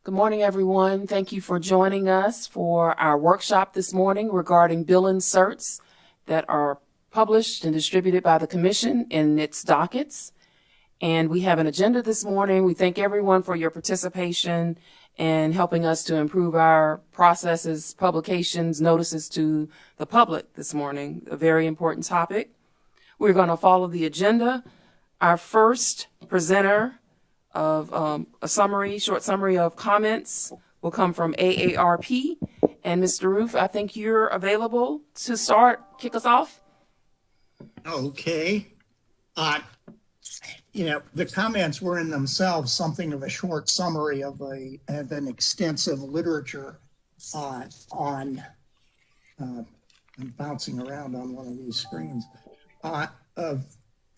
Good morning, everyone. Thank you for joining us for our workshop this morning regarding bill inserts that are published and distributed by the Commission in its dockets. And we have an agenda this morning. We thank everyone for your participation and helping us to improve our processes, publications, notices to the public this morning, a very important topic. We're going to follow the agenda. Our first presenter of a short summary of comments will come from AARP. And Mr. Roof, I think you're available to kick us off. Okay. The comments were in themselves something of a short summary of an extensive literature I'm bouncing around on one of these screens, of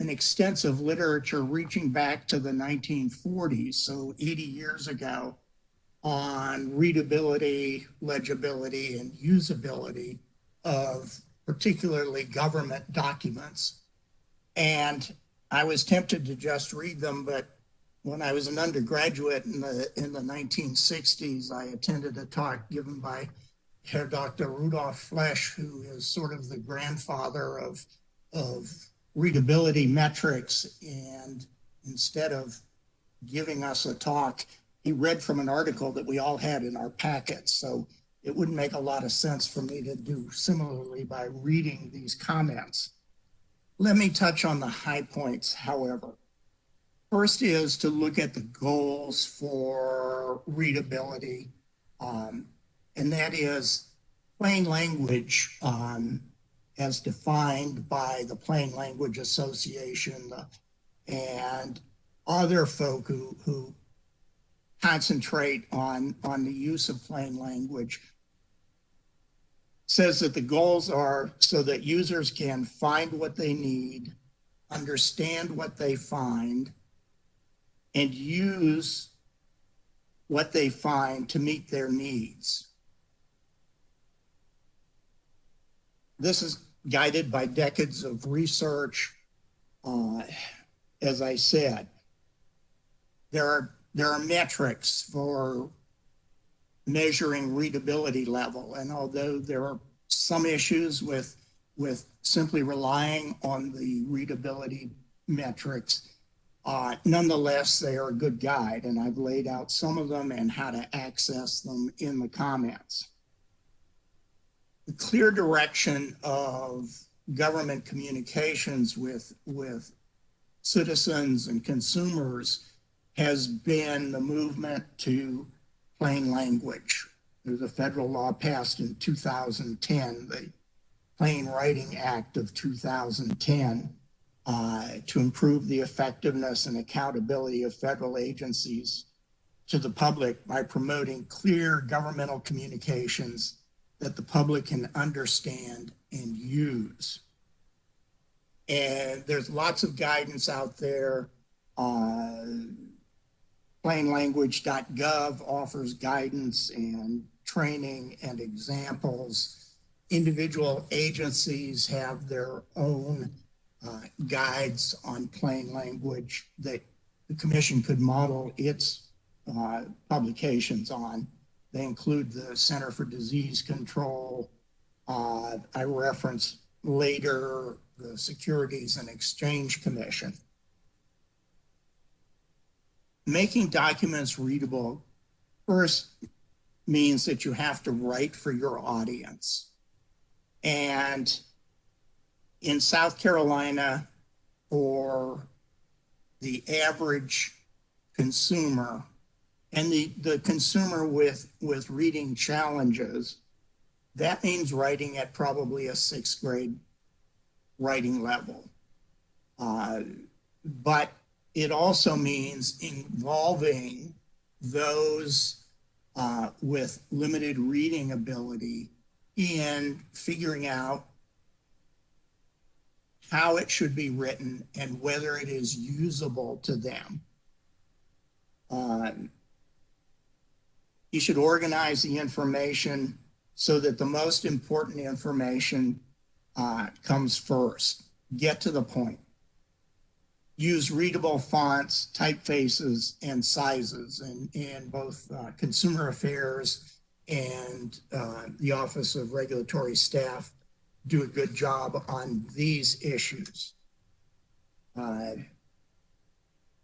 an extensive literature reaching back to the 1940s, so 80 years ago, on readability, legibility, and usability of particularly government documents. And I was tempted to just read them, but when I was an undergraduate in the 1960s, I attended a talk given by Herr Dr. Rudolf Flesch, who is sort of the grandfather of readability metrics. And instead of giving us a talk, he read from an article that we all had in our packets. So it wouldn't make a lot of sense for me to do similarly by reading these comments. Let me touch on the high points, however. First is to look at the goals for readability, and that is plain language as defined by the Plain Language Association and other folk who concentrate on the use of plain language. Says that the goals are so that users can find what they need, understand what they find, and use what they find to meet their needs. This is guided by decades of research. As I said, there are metrics for measuring readability level, and although there are some issues with simply relying on the readability metrics, nonetheless they are a good guide, and I've laid out some of them and how to access them in the comments. The clear direction of government communications with citizens and consumers has been the movement to plain language. There's a federal law passed in 2010, the Plain Writing Act of 2010, to improve the effectiveness and accountability of federal agencies to the public by promoting clear governmental communications that the public can understand and use. And there's lots of guidance out there. Plainlanguage.gov offers guidance and training and examples. Individual agencies have their own guides on plain language that the Commission could model its publications on. They include the Center for Disease Control. I reference later the Securities and Exchange Commission. Making documents readable first means that you have to write for your audience. And in South Carolina, for the average consumer and the consumer with reading challenges, that means writing at probably a 6th grade writing level. But it also means involving those with limited reading ability in figuring out how it should be written and whether it is usable to them. You should organize the information so that the most important information comes first. Get to the point. use readable fonts, typefaces, and sizes, and both Consumer Affairs and the Office of Regulatory Staff do a good job on these issues. I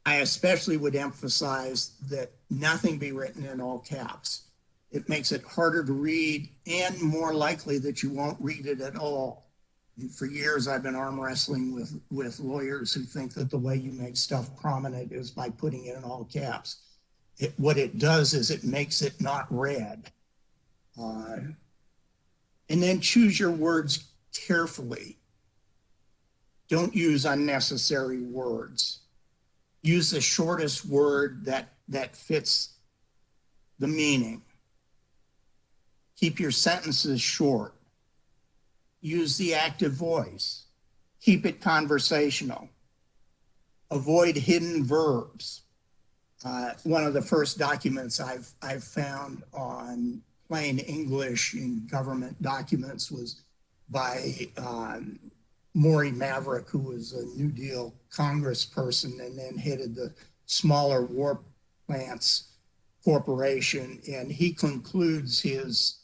especially would emphasize that nothing be written in all caps. It makes it harder to read and more likely that you won't read it at all. And for years, I've been arm wrestling with lawyers who think that the way you make stuff prominent is by putting it in all caps. What it does is it makes it not read. And then choose your words carefully. Don't use unnecessary words. Use the shortest word that fits the meaning. Keep your sentences short. Use the active voice. Keep it conversational. Avoid hidden verbs. One of the first documents I've found on plain English in government documents was by Maury Maverick, who was a New Deal congressperson and then headed the Smaller War Plants Corporation. And he concludes his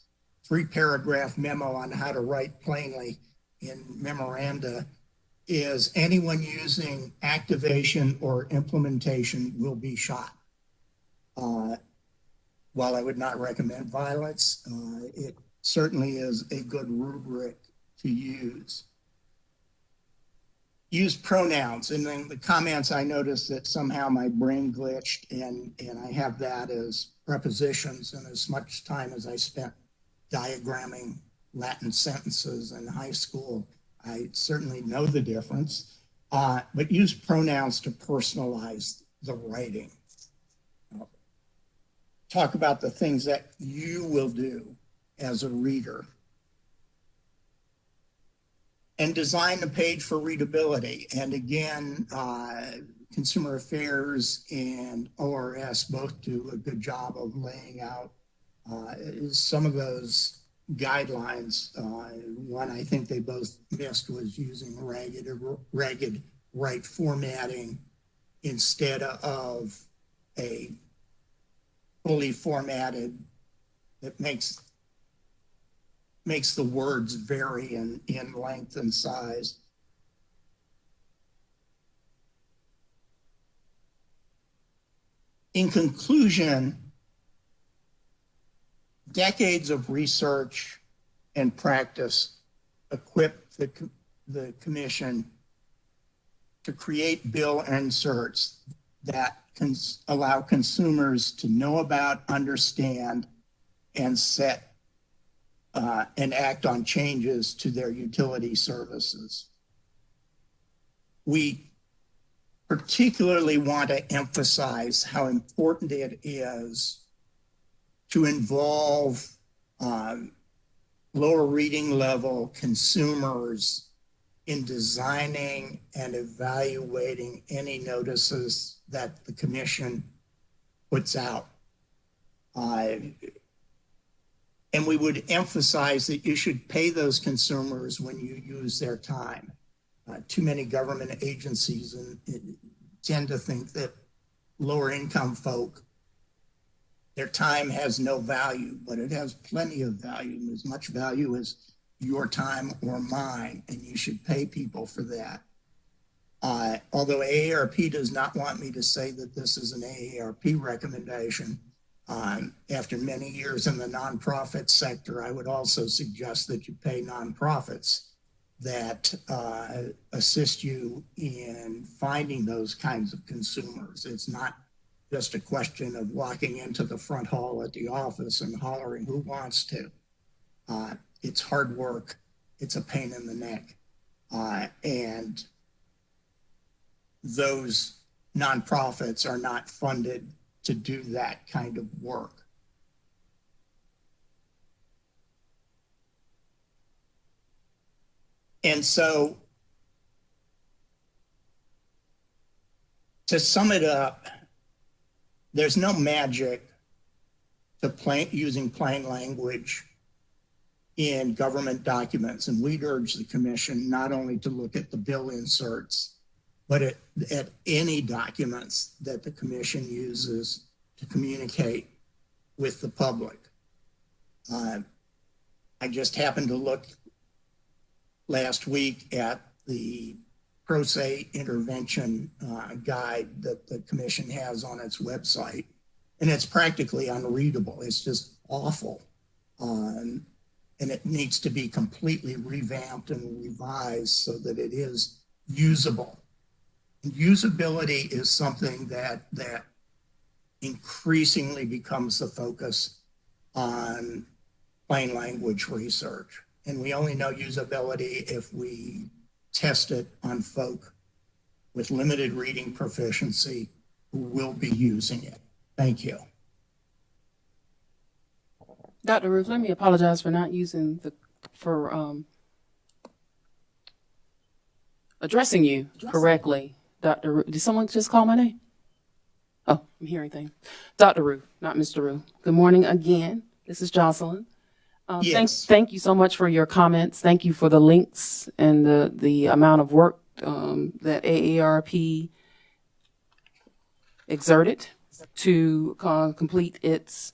3-paragraph memo on how to write plainly in memoranda is anyone using activation or implementation will be shot. While I would not recommend violence, it certainly is a good rubric to use. Use pronouns. And then the comments, I noticed that somehow my brain glitched and I have that as prepositions. And as much time as I spent diagramming Latin sentences in high school, I certainly know the difference. But use pronouns to personalize the writing. Talk about the things that you will do as a reader. And design the page for readability. And again, Consumer Affairs and ORS both do a good job of laying out some of those guidelines. One I think they both missed was using ragged right formatting instead of a fully formatted that makes the words vary in length and size. In conclusion, decades of research and practice equip the Commission to create bill inserts that can allow consumers to know about, understand, and set and act on changes to their utility services. We particularly want to emphasize how important it is to involve lower reading level consumers in designing and evaluating any notices that the Commission puts out. And we would emphasize that you should pay those consumers when you use their time. Too many government agencies tend to think that lower income folk, their time has no value, but it has plenty of value, as much value as your time or mine, and you should pay people for that. Although AARP does not want me to say that this is an AARP recommendation, after many years in the nonprofit sector, I would also suggest that you pay nonprofits that assist you in finding those kinds of consumers. It's not just a question of walking into the front hall at the office and hollering who wants to. It's hard work. It's a pain in the neck. And those nonprofits are not funded to do that kind of work. And so, to sum it up, there's no magic to using plain language in government documents. And we'd urge the Commission not only to look at the bill inserts, but at any documents that the commission uses to communicate with the public. I just happened to look last week at the pro se intervention guide that the commission has on its website, and it's practically unreadable. It's just awful. And it needs to be completely revamped and revised so that it is usable. And usability is something that increasingly becomes the focus on plain language research. And we only know usability if we test it on folk with limited reading proficiency who will be using it. Thank you. Dr. Ruth, let me apologize for not using addressing you correctly. Dr. Ruth, did someone just call my name? Oh, I'm hearing things. Dr. Ruth, not Mr. Ruth. Good morning again. This is Jocelyn. Yes. Thank you so much for your comments. Thank you for the links and the amount of work that AARP exerted to complete its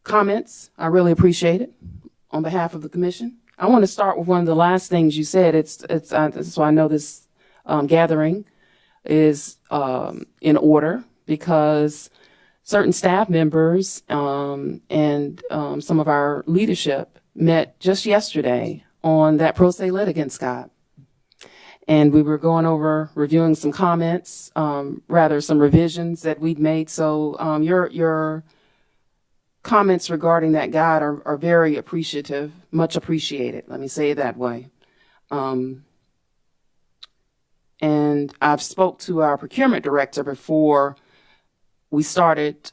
comments. I really appreciate it on behalf of the commission. I want to start with one of the last things you said. So I know this gathering is in order because certain staff members and some of our leadership met just yesterday on that pro se litigants guide. And we were going over reviewing some comments, some revisions that we'd made. So your comments regarding that guide are very appreciative, much appreciated. Let me say it that way. And I've spoke to our procurement director before we started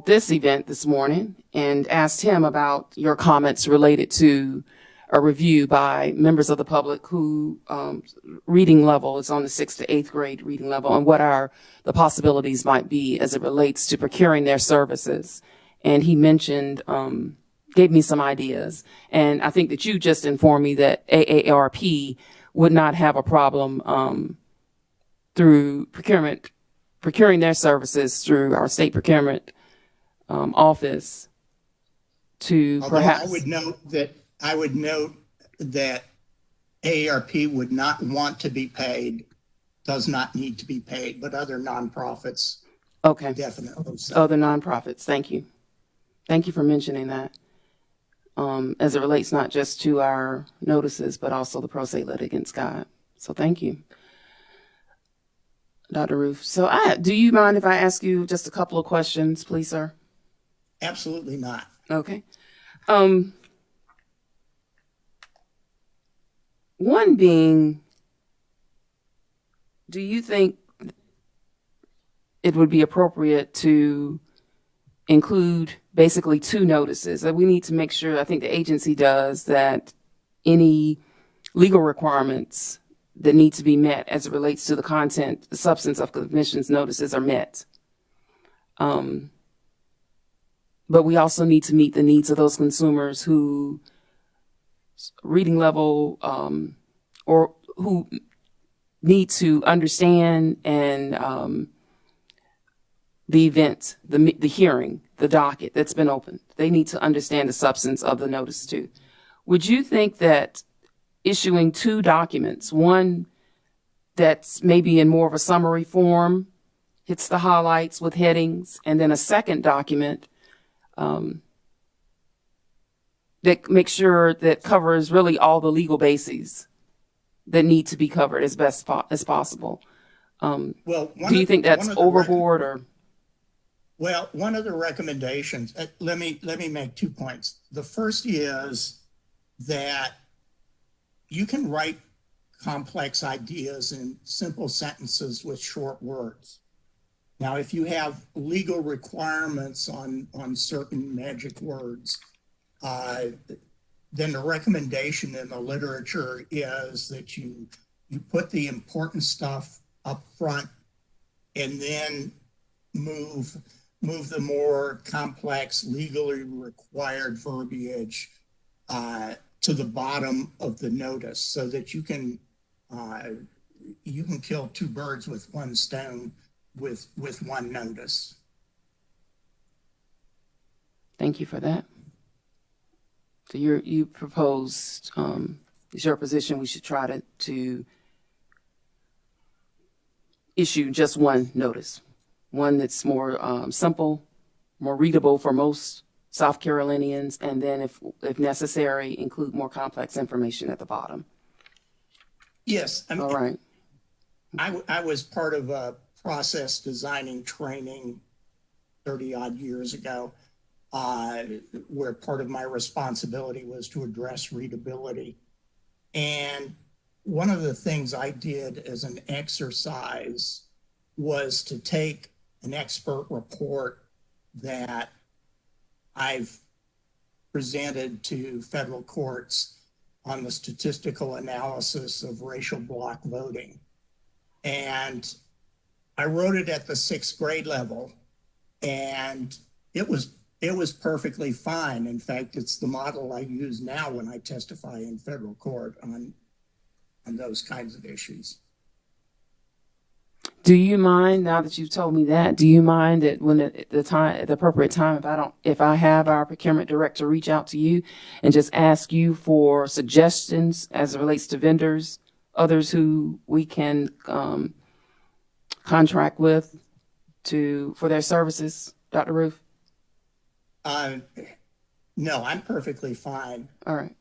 this event this morning and asked him about your comments related to a review by members of the public who reading level is on the 6th to 8th grade reading level and what the possibilities might be as it relates to procuring their services. And he mentioned, gave me some ideas. And I think that you just informed me that AARP would not have a problem through procuring their services through our state procurement office to perhaps. I would note that AARP would not want to be paid, does not need to be paid, but other nonprofits. Okay. Definitely. So. Other nonprofits. Thank you. Thank you for mentioning that. As it relates not just to our notices, but also the pro se litigants guide. So thank you, Dr. Ruth. So do you mind if I ask you just a couple of questions, please, sir? Absolutely not. Okay. One being, do you think it would be appropriate to include basically two notices that we need to make sure, I think the agency does, that any legal requirements that need to be met as it relates to the content, the substance of the commission's notices are met. But we also need to meet the needs of those consumers who reading level or who need to understand and the event, the hearing, the docket that's been opened. They need to understand the substance of the notice too. Would you think that issuing two documents, one that's maybe in more of a summary form, hits the highlights with headings, and then a second document that makes sure that covers really all the legal bases that need to be covered as best as possible? Do you think that's overboard or? Well, one of the recommendations, let me make 2 points. The first is that you can write complex ideas in simple sentences with short words. Now, if you have legal requirements on certain magic words, then the recommendation in the literature is that you put the important stuff up front and then move the more complex, legally required verbiage to the bottom of the notice so that you can you can kill two birds with one stone with one notice. Thank you for that. So you proposed, it's your position we should try to issue just one notice, one that's more simple, more readable for most South Carolinians, and then if necessary, include more complex information at the bottom. Yes, I mean, All right. I was part of a process designing training 30 odd years ago, where part of my responsibility was to address readability. And one of the things I did as an exercise was to take an expert report that I've presented to federal courts on the statistical analysis of racial bloc voting. And I wrote it at the 6th grade level, and it was perfectly fine. In fact, it's the model I use now when I testify in federal court on those kinds of issues. Do you mind, now that you've told me that, do you mind that when at the appropriate time, if I have our procurement director reach out to you and just ask you for suggestions as it relates to vendors, others who we can contract with for their services, Dr. Roof? No, I'm perfectly fine All right.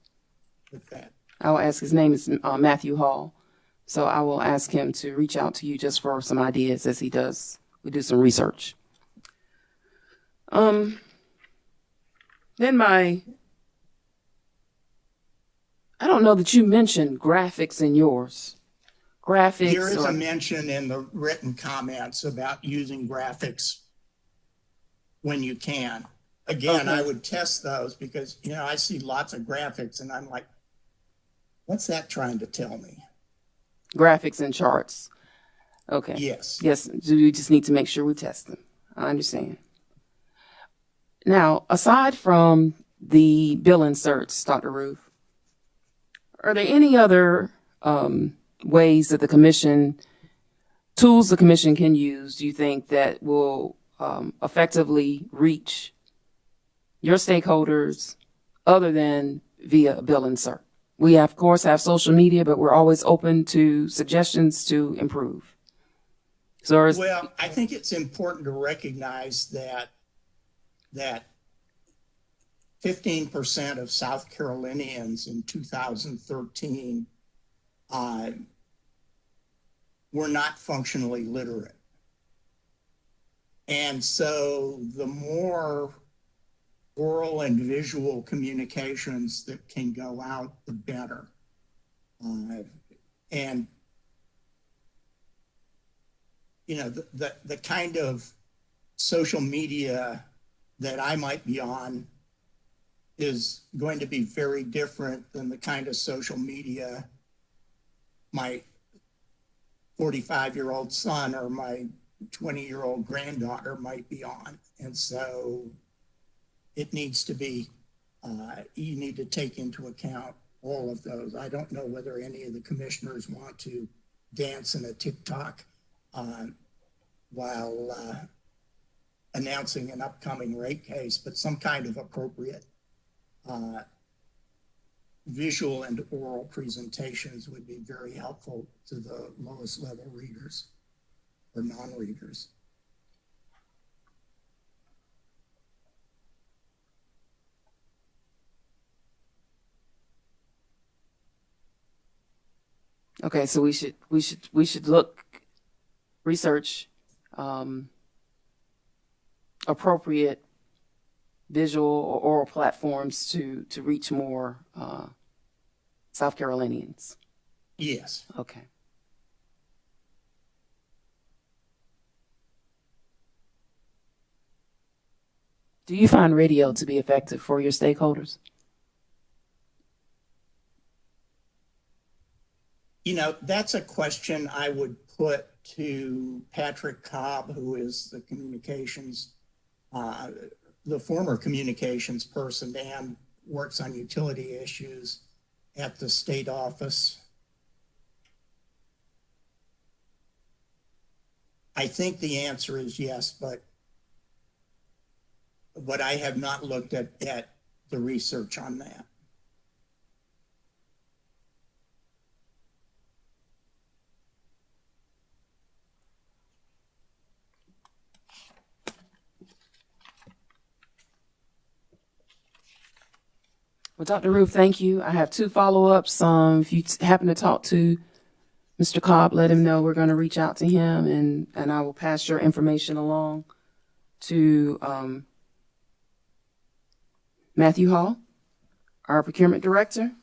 with that. I will ask, his name is Matthew Hall. So I will ask him to reach out to you just for some ideas as we do some research. Then I don't know that you mentioned graphics in yours. Graphics. There is a mention in the written comments about using graphics when you can. Again, Okay. I would test those because, I see lots of graphics and I'm like, what's that trying to tell me? Graphics and charts. Okay. Yes. Yes, we just need to make sure we test them. I understand. Now, aside from the bill inserts, Dr. Roof, are there any other ways that tools the commission can use, do you think, that will effectively reach your stakeholders other than via a bill insert? We, of course, have social media, but we're always open to suggestions to improve. Well, I think it's important to recognize that 15% of South Carolinians in 2013 were not functionally literate. And so the more oral and visual communications that can go out, the better. And the kind of social media that I might be on is going to be very different than the kind of social media my 45-year-old son or my 20-year-old granddaughter might be on. And so it needs to be, you need to take into account all of those. I don't know whether any of the commissioners want to dance in a TikTok while announcing an upcoming rate case, but some kind of appropriate visual and oral presentations would be very helpful to the lowest level readers or non-readers. Okay, so we should research appropriate visual or oral platforms to reach more South Carolinians. Yes. Okay. Do you find radio to be effective for your stakeholders? That's a question I would put to Patrick Cobb, who is the communications, the former communications person and works on utility issues at the state office. I think the answer is yes, but I have not looked at the research on that. Well, Dr. Roof, thank you. I have 2 follow-ups. If you happen to talk to Mr. Cobb, let him know we're going to reach out to him, and I will pass your information along to Matthew Hall, our procurement director.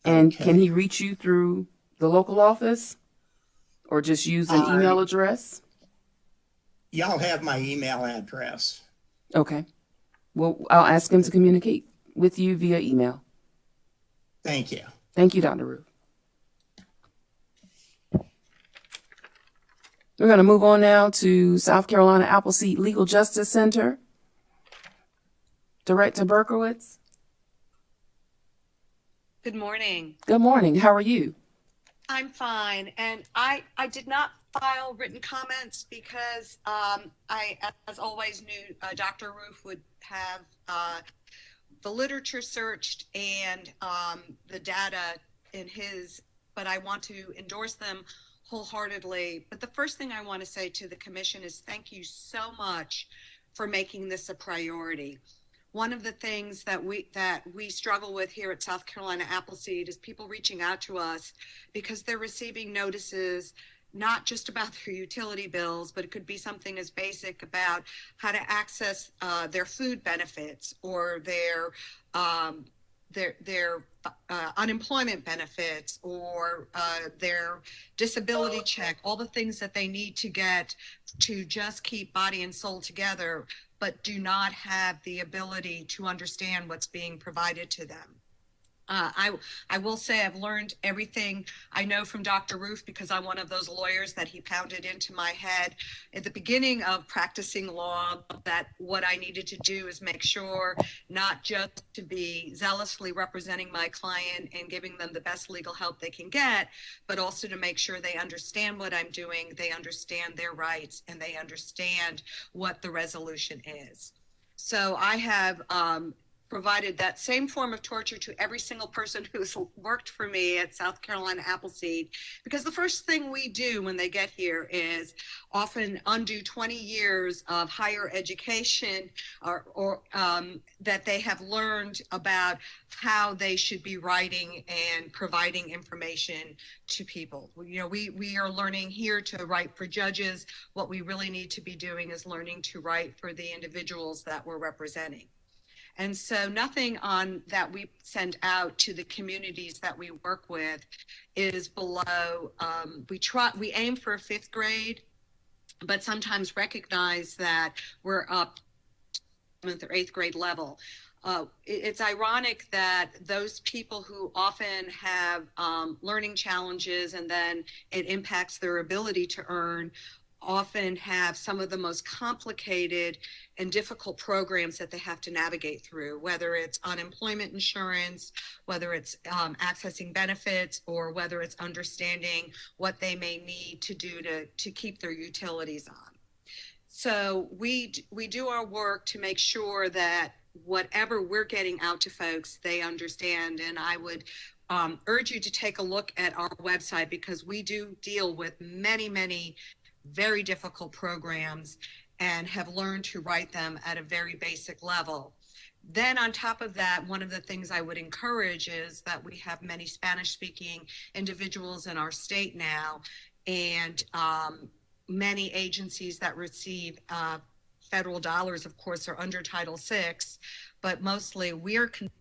And Okay. can he reach you through the local office or just use an email address? Y'all have my email address. Okay. Well, I'll ask him to communicate with you via email. Thank you. Thank you, Dr. Roof. We're going to move on now to South Carolina Appleseed Legal Justice Center. Director Berkowitz. Good morning. Good morning. How are you? I'm fine. And I did not file written comments because I, as always, knew Dr. Roof would have the literature searched and the data in his, but I want to endorse them wholeheartedly. But the first thing I want to say to the commission is thank you so much for making this a priority. One of the things that we struggle with here at South Carolina Appleseed is people reaching out to us because they're receiving notices not just about their utility bills, but it could be something as basic about how to access their food benefits or their unemployment benefits or their disability check, all the things that they need to get to just keep body and soul together, but do not have the ability to understand what's being provided to them. I will say I've learned everything I know from Dr. Roof because I'm one of those lawyers that he pounded into my head at the beginning of practicing law, that what I needed to do is make sure not just to be zealously representing my client and giving them the best legal help they can get, but also to make sure they understand what I'm doing, they understand their rights, and they understand what the resolution is. So I have provided that same form of torture to every single person who's worked for me at South Carolina Appleseed, because the first thing we do when they get here is often undo 20 years of higher education or that they have learned about how they should be writing and providing information to people. You know, we are learning here to write for judges. What we really need to be doing is learning to write for the individuals that we're representing. And so nothing on that we send out to the communities that we work with is below, we aim for 5th grade, but sometimes recognize that we're up 7th or 8th grade level. It's ironic that those people who often have learning challenges and then it impacts their ability to earn often have some of the most complicated and difficult programs that they have to navigate through, whether it's unemployment insurance, whether it's accessing benefits, or whether it's understanding what they may need to do to keep their utilities on. So we do our work to make sure that whatever we're getting out to folks, they understand. And I would urge you to take a look at our website because we do deal with many, many very difficult programs and have learned to write them at a very basic level. Then on top of that, one of the things I would encourage is that we have many Spanish speaking individuals in our state now, and many agencies that receive federal dollars, of course, are under Title VI, but mostly we're concerned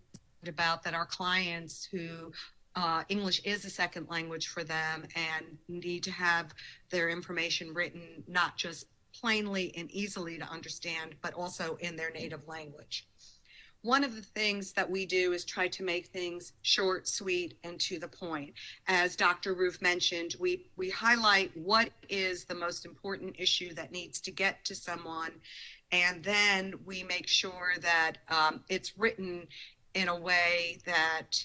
about that our clients who English is a second language for them and need to have their information written not just plainly and easily to understand, but also in their native language. One of the things that we do is try to make things short, sweet, and to the point. As Dr. Roof mentioned, we highlight what is the most important issue that needs to get to someone, and then we make sure that it's written in a way that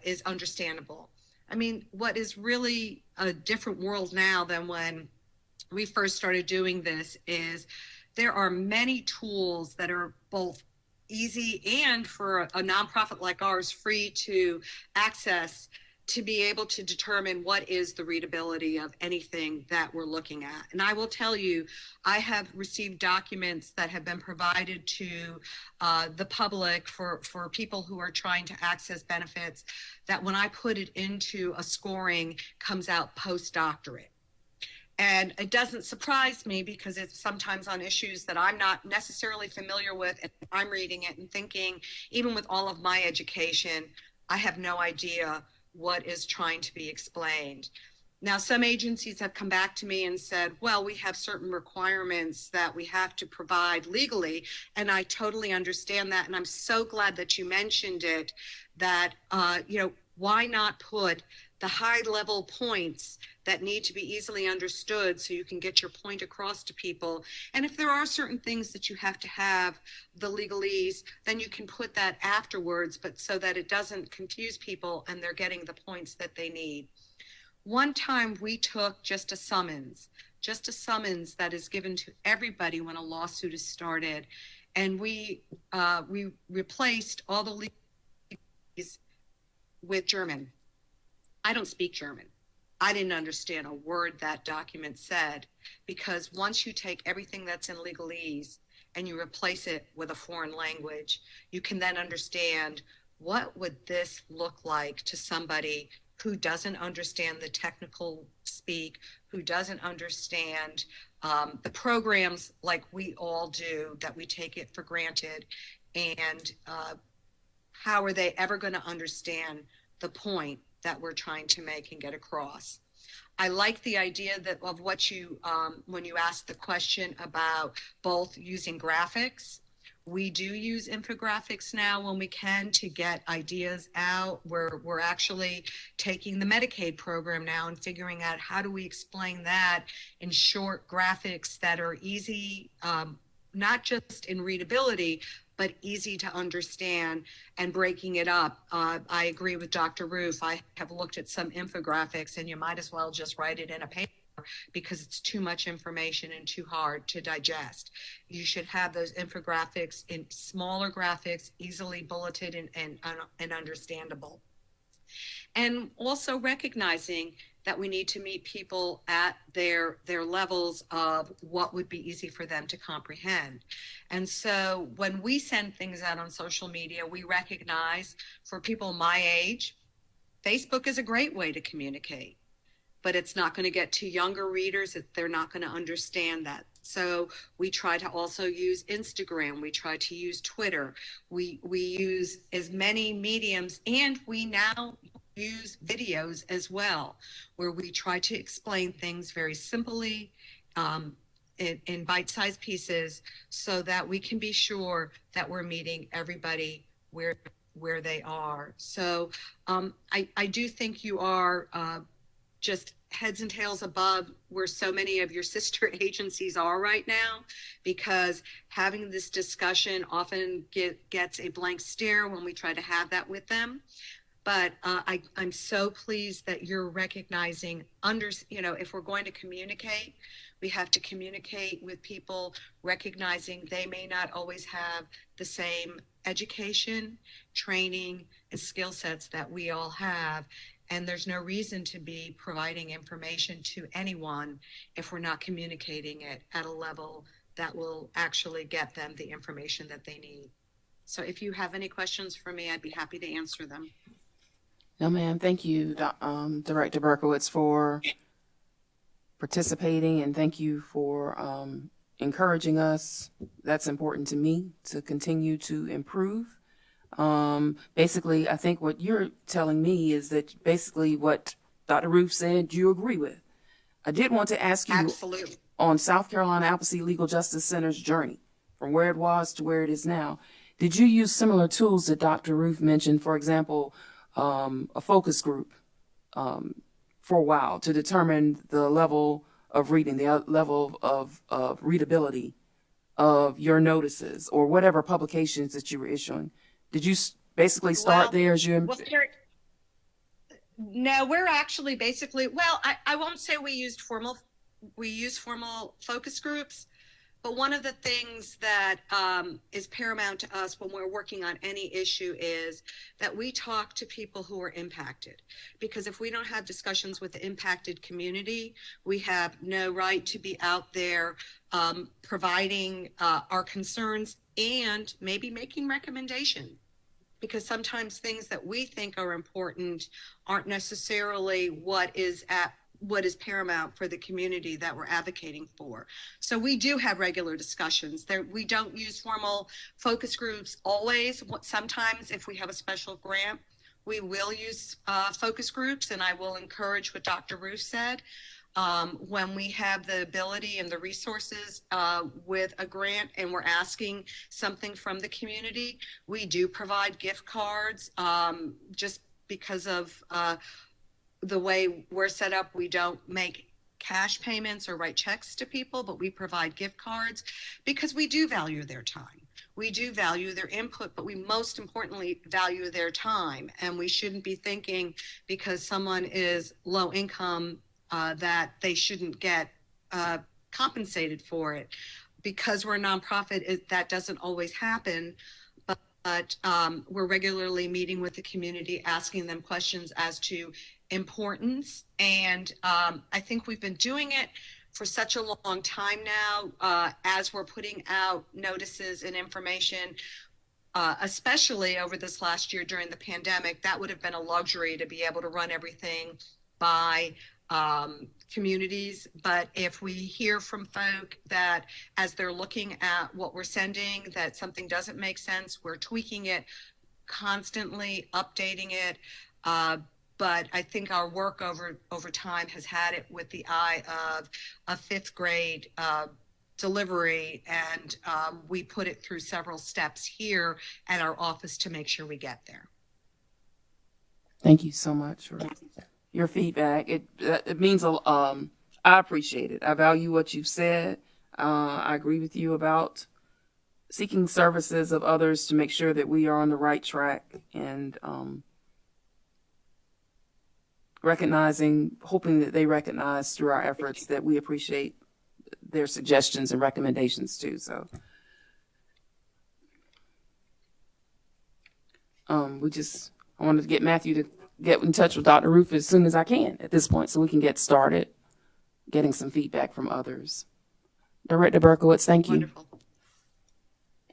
is understandable. I mean, what is really a different world now than when we first started doing this is there are many tools that are both easy and for a nonprofit like ours free to access to be able to determine what is the readability of anything that we're looking at. And I will tell you, I have received documents that have been provided to the public for people who are trying to access benefits that when I put it into a scoring comes out postdoctorate. And it doesn't surprise me because it's sometimes on issues that I'm not necessarily familiar with. And I'm reading it and thinking, even with all of my education, I have no idea what is trying to be explained. Now, some agencies have come back to me and said, well, we have certain requirements that we have to provide legally. And I totally understand that. And I'm so glad that you mentioned it, that, why not put the high level points that need to be easily understood so you can get your point across to people. And if there are certain things that you have to have the legalese, then you can put that afterwards, but so that it doesn't confuse people and they're getting the points that they need. One time we took just a summons that is given to everybody when a lawsuit is started. And we replaced all the legalese with German. I don't speak German. I didn't understand a word that document said, because once you take everything that's in legalese and you replace it with a foreign language, you can then understand what would this look like to somebody who doesn't understand the technical speak, who doesn't understand the programs like we all do, that we take it for granted. And how are they ever going to understand the point that we're trying to make and get across? I like the idea that of what you, when you asked the question about both using graphics. We do use infographics now when we can to get ideas out. We're actually taking the Medicaid program now and figuring out how do we explain that in short graphics that are easy, not just in readability, but easy to understand, and breaking it up. I agree with Dr. Roof. I have looked at some infographics and you might as well just write it in a paper because it's too much information and too hard to digest. You should have those infographics in smaller graphics, easily bulleted and understandable. And also recognizing that we need to meet people at their levels of what would be easy for them to comprehend. And so when we send things out on social media, we recognize for people my age, Facebook is a great way to communicate, but it's not going to get to younger readers. They're not going to understand that. So we try to also use Instagram. We try to use Twitter. We use as many mediums, and we now use videos as where we try to explain things very simply in bite-sized pieces so that we can be sure that we're meeting everybody where they are. So I do think you are just heads and tails above where so many of your sister agencies are right now, because having this discussion often gets a blank stare when we try to have that with them. But I'm so pleased that you're recognizing, if we're going to communicate, we have to communicate with people, recognizing they may not always have the same education, training, and skill sets that we all have. And there's no reason to be providing information to anyone if we're not communicating it at a level that will actually get them the information that they need. So if you have any questions for me, I'd be happy to answer them. No, ma'am. Thank you, Director Berkowitz, for participating, and thank you for encouraging us. That's important to me, to continue to improve. Basically, I think what you're telling me is that basically what Dr. Roof said, you agree with. I did want to ask you Absolutely. on South Carolina Appleseed Legal Justice Center's journey from where it was to where it is now. Did you use similar tools that Dr. Roof mentioned, for example, a focus group for a while to determine the level of reading, the level of readability of your notices or whatever publications that you were issuing? Did you basically start there as you? No, we're actually basically, I won't say we used formal we use formal focus groups. But one of the things that is paramount to us when we're working on any issue is that we talk to people who are impacted. Because if we don't have discussions with the impacted community, we have no right to be out there providing our concerns and maybe making recommendations. Because sometimes things that we think are important aren't necessarily what is paramount for the community that we're advocating for. So we do have regular discussions there. We don't use formal focus groups always. Sometimes if we have a special grant, we will use focus groups, and I will encourage what Dr. Ruth said. When we have the ability and the resources with a grant and we're asking something from the community, we do provide gift cards. Just because of the way we're set up, we don't make cash payments or write checks to people, but we provide gift cards because we do value their time. We do value their input, but we most importantly value their time. And we shouldn't be thinking because someone is low income that they shouldn't get compensated for it. Because we're a nonprofit, that doesn't always happen. But we're regularly meeting with the community, asking them questions as to importance. And I think we've been doing it for such a long time now, as we're putting out notices and information, especially over this last year during the pandemic. That would have been a luxury to be able to run everything by communities. But if we hear from folk that as they're looking at what we're sending, that something doesn't make sense, we're tweaking it constantly, updating it. But I think our work over time has had it with the eye of a fifth grade delivery, and we put it through several steps here at our office to make sure we get there. Thank you so much for your feedback. It means I appreciate it. I value what you've said. I agree with you about seeking services of others to make sure that we are on the right track, and hoping that they recognize through our efforts that we appreciate their suggestions and recommendations too. So I wanted to get Matthew to get in touch with Dr. Ruth as soon as I can at this point so we can get started getting some feedback from others. Director Berkowitz, thank you. Wonderful.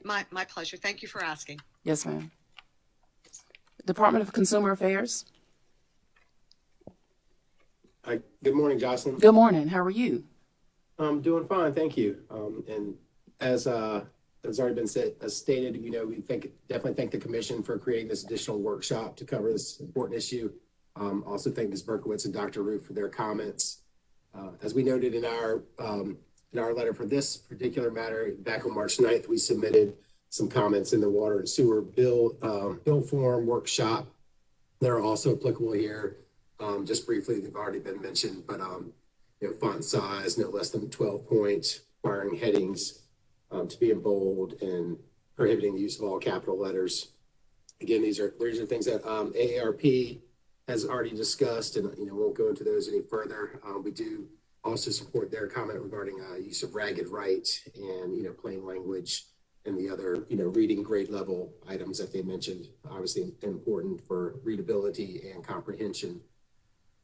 My pleasure. Thank you for asking. Yes, ma'am. Department of Consumer Affairs. Hi, good morning, Jocelyn. Good morning. How are you? I'm doing fine, thank you. And as already been stated, we definitely thank the commission for creating this additional workshop to cover this important issue. Also thank Ms. Berkowitz and Dr. Ruth for their comments. As we noted in our letter for this particular matter, back on March 9th, we submitted some comments in the water and sewer bill form workshop that are also applicable here. Just briefly, they've already been mentioned, but font size, no less than 12 points, requiring headings to be in bold, and prohibiting the use of all capital letters. Again, these are things that AARP has already discussed, and won't go into those any further. We do also support their comment regarding use of ragged right and plain language and the other reading grade level items that they mentioned. Obviously important for readability and comprehension.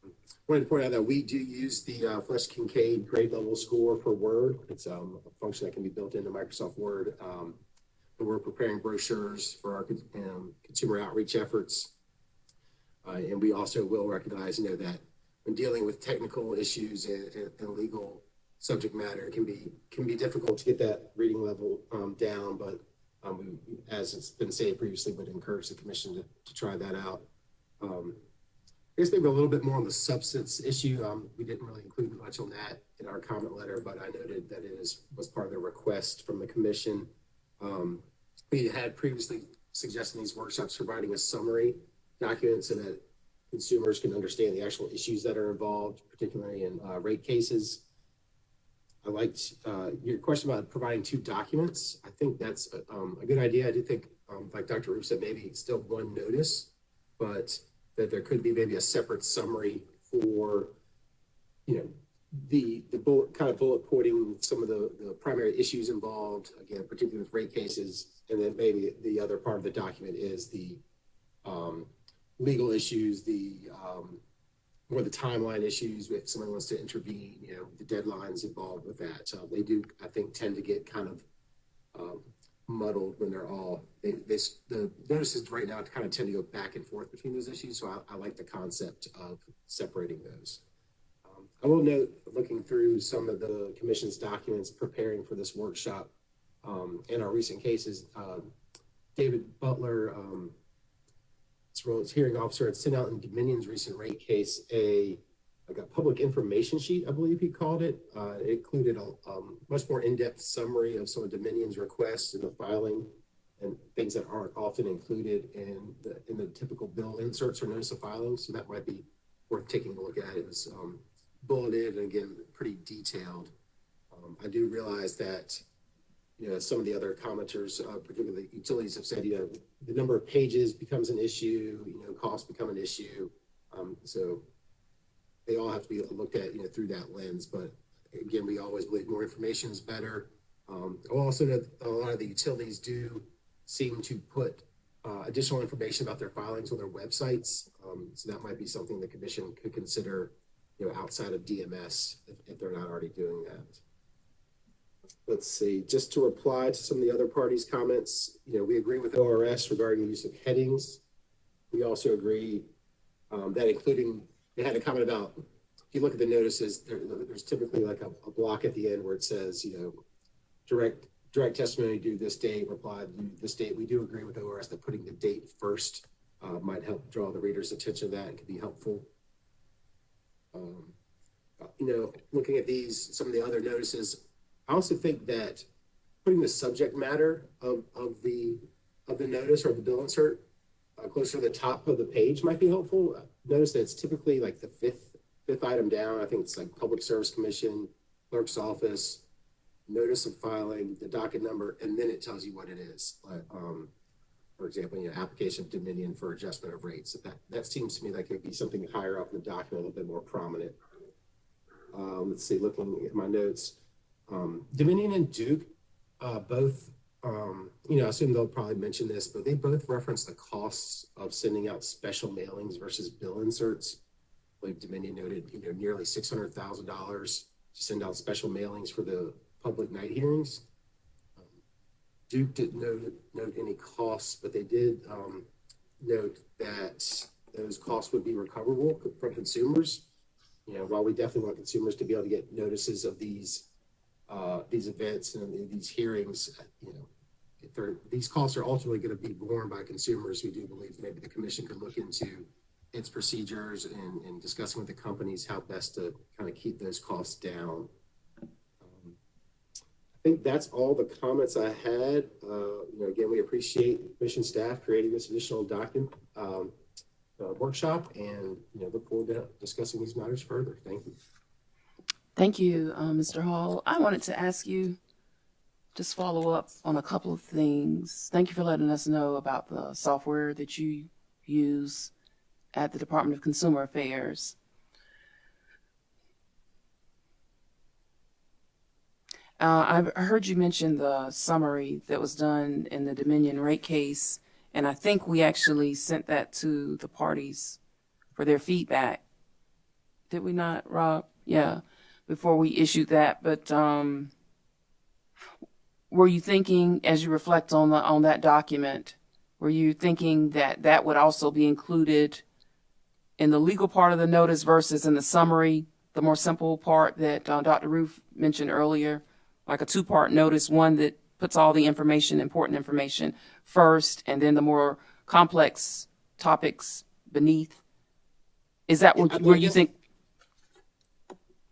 I wanted to point out that we do use the Flesch-Kincaid grade level score for Word. It's a function that can be built into Microsoft Word. And we're preparing brochures for our consumer outreach efforts. And we also will recognize, that when dealing with technical issues and legal subject matter, it can be difficult to get that reading level down. But we, as it's been said previously, would encourage the commission to try that out. I guess maybe a little bit more on the substance issue. We didn't really include much on that in our comment letter, but I noted that it was part of the request from the commission. We had previously suggested these workshops providing a summary document so that consumers can understand the actual issues that are involved, particularly in rate cases. I liked your question about providing two documents. I think that's a good idea. I do think, like Dr. Ruth said, maybe still one notice, but that there could be maybe a separate summary for, the bullet, kind of bullet pointing some of the primary issues involved, again, particularly with rate cases. And then maybe the other part of the document is the legal issues, more the timeline issues if someone wants to intervene, you know, the deadlines involved with that. They do, I think, tend to get kind of muddled when they're all, the notices right now kind of tend to go back and forth between those issues. So I like the concept of separating those. I will note, looking through some of the commission's documents preparing for this workshop, in our recent cases, David Butler, his role as hearing officer, had sent out in Dominion's recent rate case like a public information sheet, I believe he called it. It included a much more in-depth summary of some of Dominion's requests in the filing and things that aren't often included in the typical bill inserts or notice of filing. So that might be worth taking a look at. It was bulleted and again pretty detailed. I do realize that, you know, some of the other commenters, particularly utilities, have said, you know, the number of pages becomes an issue, you know, costs become an issue. So they all have to be looked at, you know, through that lens. But again, we always believe more information is better. I also know that a lot of the utilities do seem to put additional information about their filings on their websites. So that might be something the commission could consider, you know, outside of DMS if they're not already doing that. Let's see, just to reply to some of the other parties' comments, you know, we agree with ORS regarding the use of headings. We also agree that including, they had a comment about, if you look at the notices, there's typically like a block at the end where it says, you know, direct testimony due this date, reply due this date. We do agree with ORS that putting the date first might help draw the reader's attention to that and could be helpful. You know, looking at some of the other notices, I also think that putting the subject matter of the notice or the bill insert closer to the top of the page might be helpful. Notice that it's typically like the fifth item down. I think it's like Public Service Commission, Clerk's Office, notice of filing, the docket number, and then it tells you what it is. For example, you know, application of Dominion for adjustment of rates. That seems to me like it would be something higher up in the document, a little bit more prominent. Let's see, looking at my notes. Dominion and Duke both, you know, I assume they'll probably mention this, but they both reference the costs of sending out special mailings versus bill inserts. I believe Dominion noted, you know, nearly $600,000 to send out special mailings for the public night hearings. Duke didn't note any costs, but they did note that those costs would be recoverable from consumers. You know, while we definitely want consumers to be able to get notices of these events and these hearings, you know, these costs are ultimately going to be borne by consumers. We do believe maybe the commission could look into its procedures and discussing with the companies how best to kind of keep those costs down. I think that's all the comments I had. You know, again, we appreciate commission staff creating this additional document workshop, and you know, look forward to discussing these matters further. Thank you. Thank you, Mr. Hall. I wanted to ask you, just follow up on a couple of things. Thank you for letting us know about the software that you use at the Department of Consumer Affairs. I heard you mention the summary that was done in the Dominion rate case, and I think we actually sent that to the parties for their feedback. Did we not, Rob? Yeah, before we issued that. But were you thinking, as you reflect on that document, were you thinking that that would also be included in the legal part of the notice versus in the summary, the more simple part that Dr. Roof mentioned earlier? Like a two-part notice, one that puts all the information, important information first, and then the more complex topics beneath. Is that what, where you think?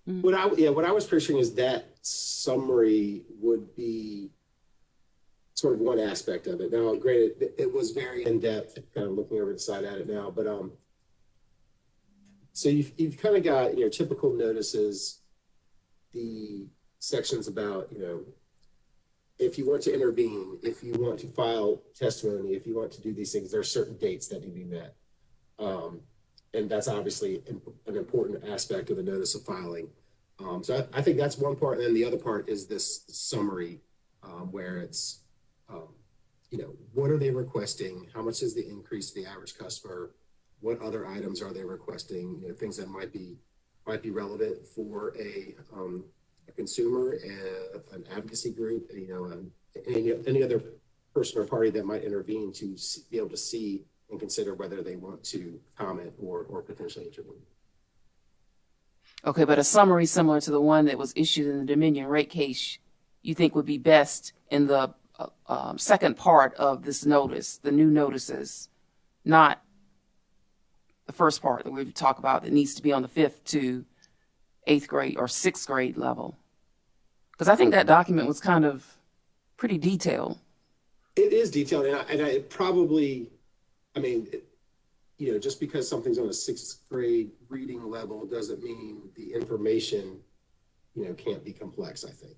What I was picturing is that summary would be sort of one aspect of it. Now, granted, it was very in-depth, kind of looking over the side at it now, but so you've kind of got your typical notices, the sections about, you know, if you want to intervene, if you want to file testimony, if you want to do these things, there are certain dates that need to be met. And that's obviously an important aspect of the notice of filing. So I think that's one part. And then the other part is this summary, where it's, what are they requesting? How much is the increase to the average customer? What other items are they requesting? Things that might be relevant for a consumer, an advocacy group, any other person or party that might intervene to be able to see and consider whether they want to comment or potentially intervene. Okay, but a summary similar to the one that was issued in the Dominion rate case, you think would be best in the second part of this notice, the new notices, not the first part that we've talked about that needs to be on the 5th to 8th grade or 6th grade level? Because I think that document was kind of pretty detailed. It is detailed, and I probably, just because something's on a 6th grade reading level doesn't mean the information, can't be complex. I think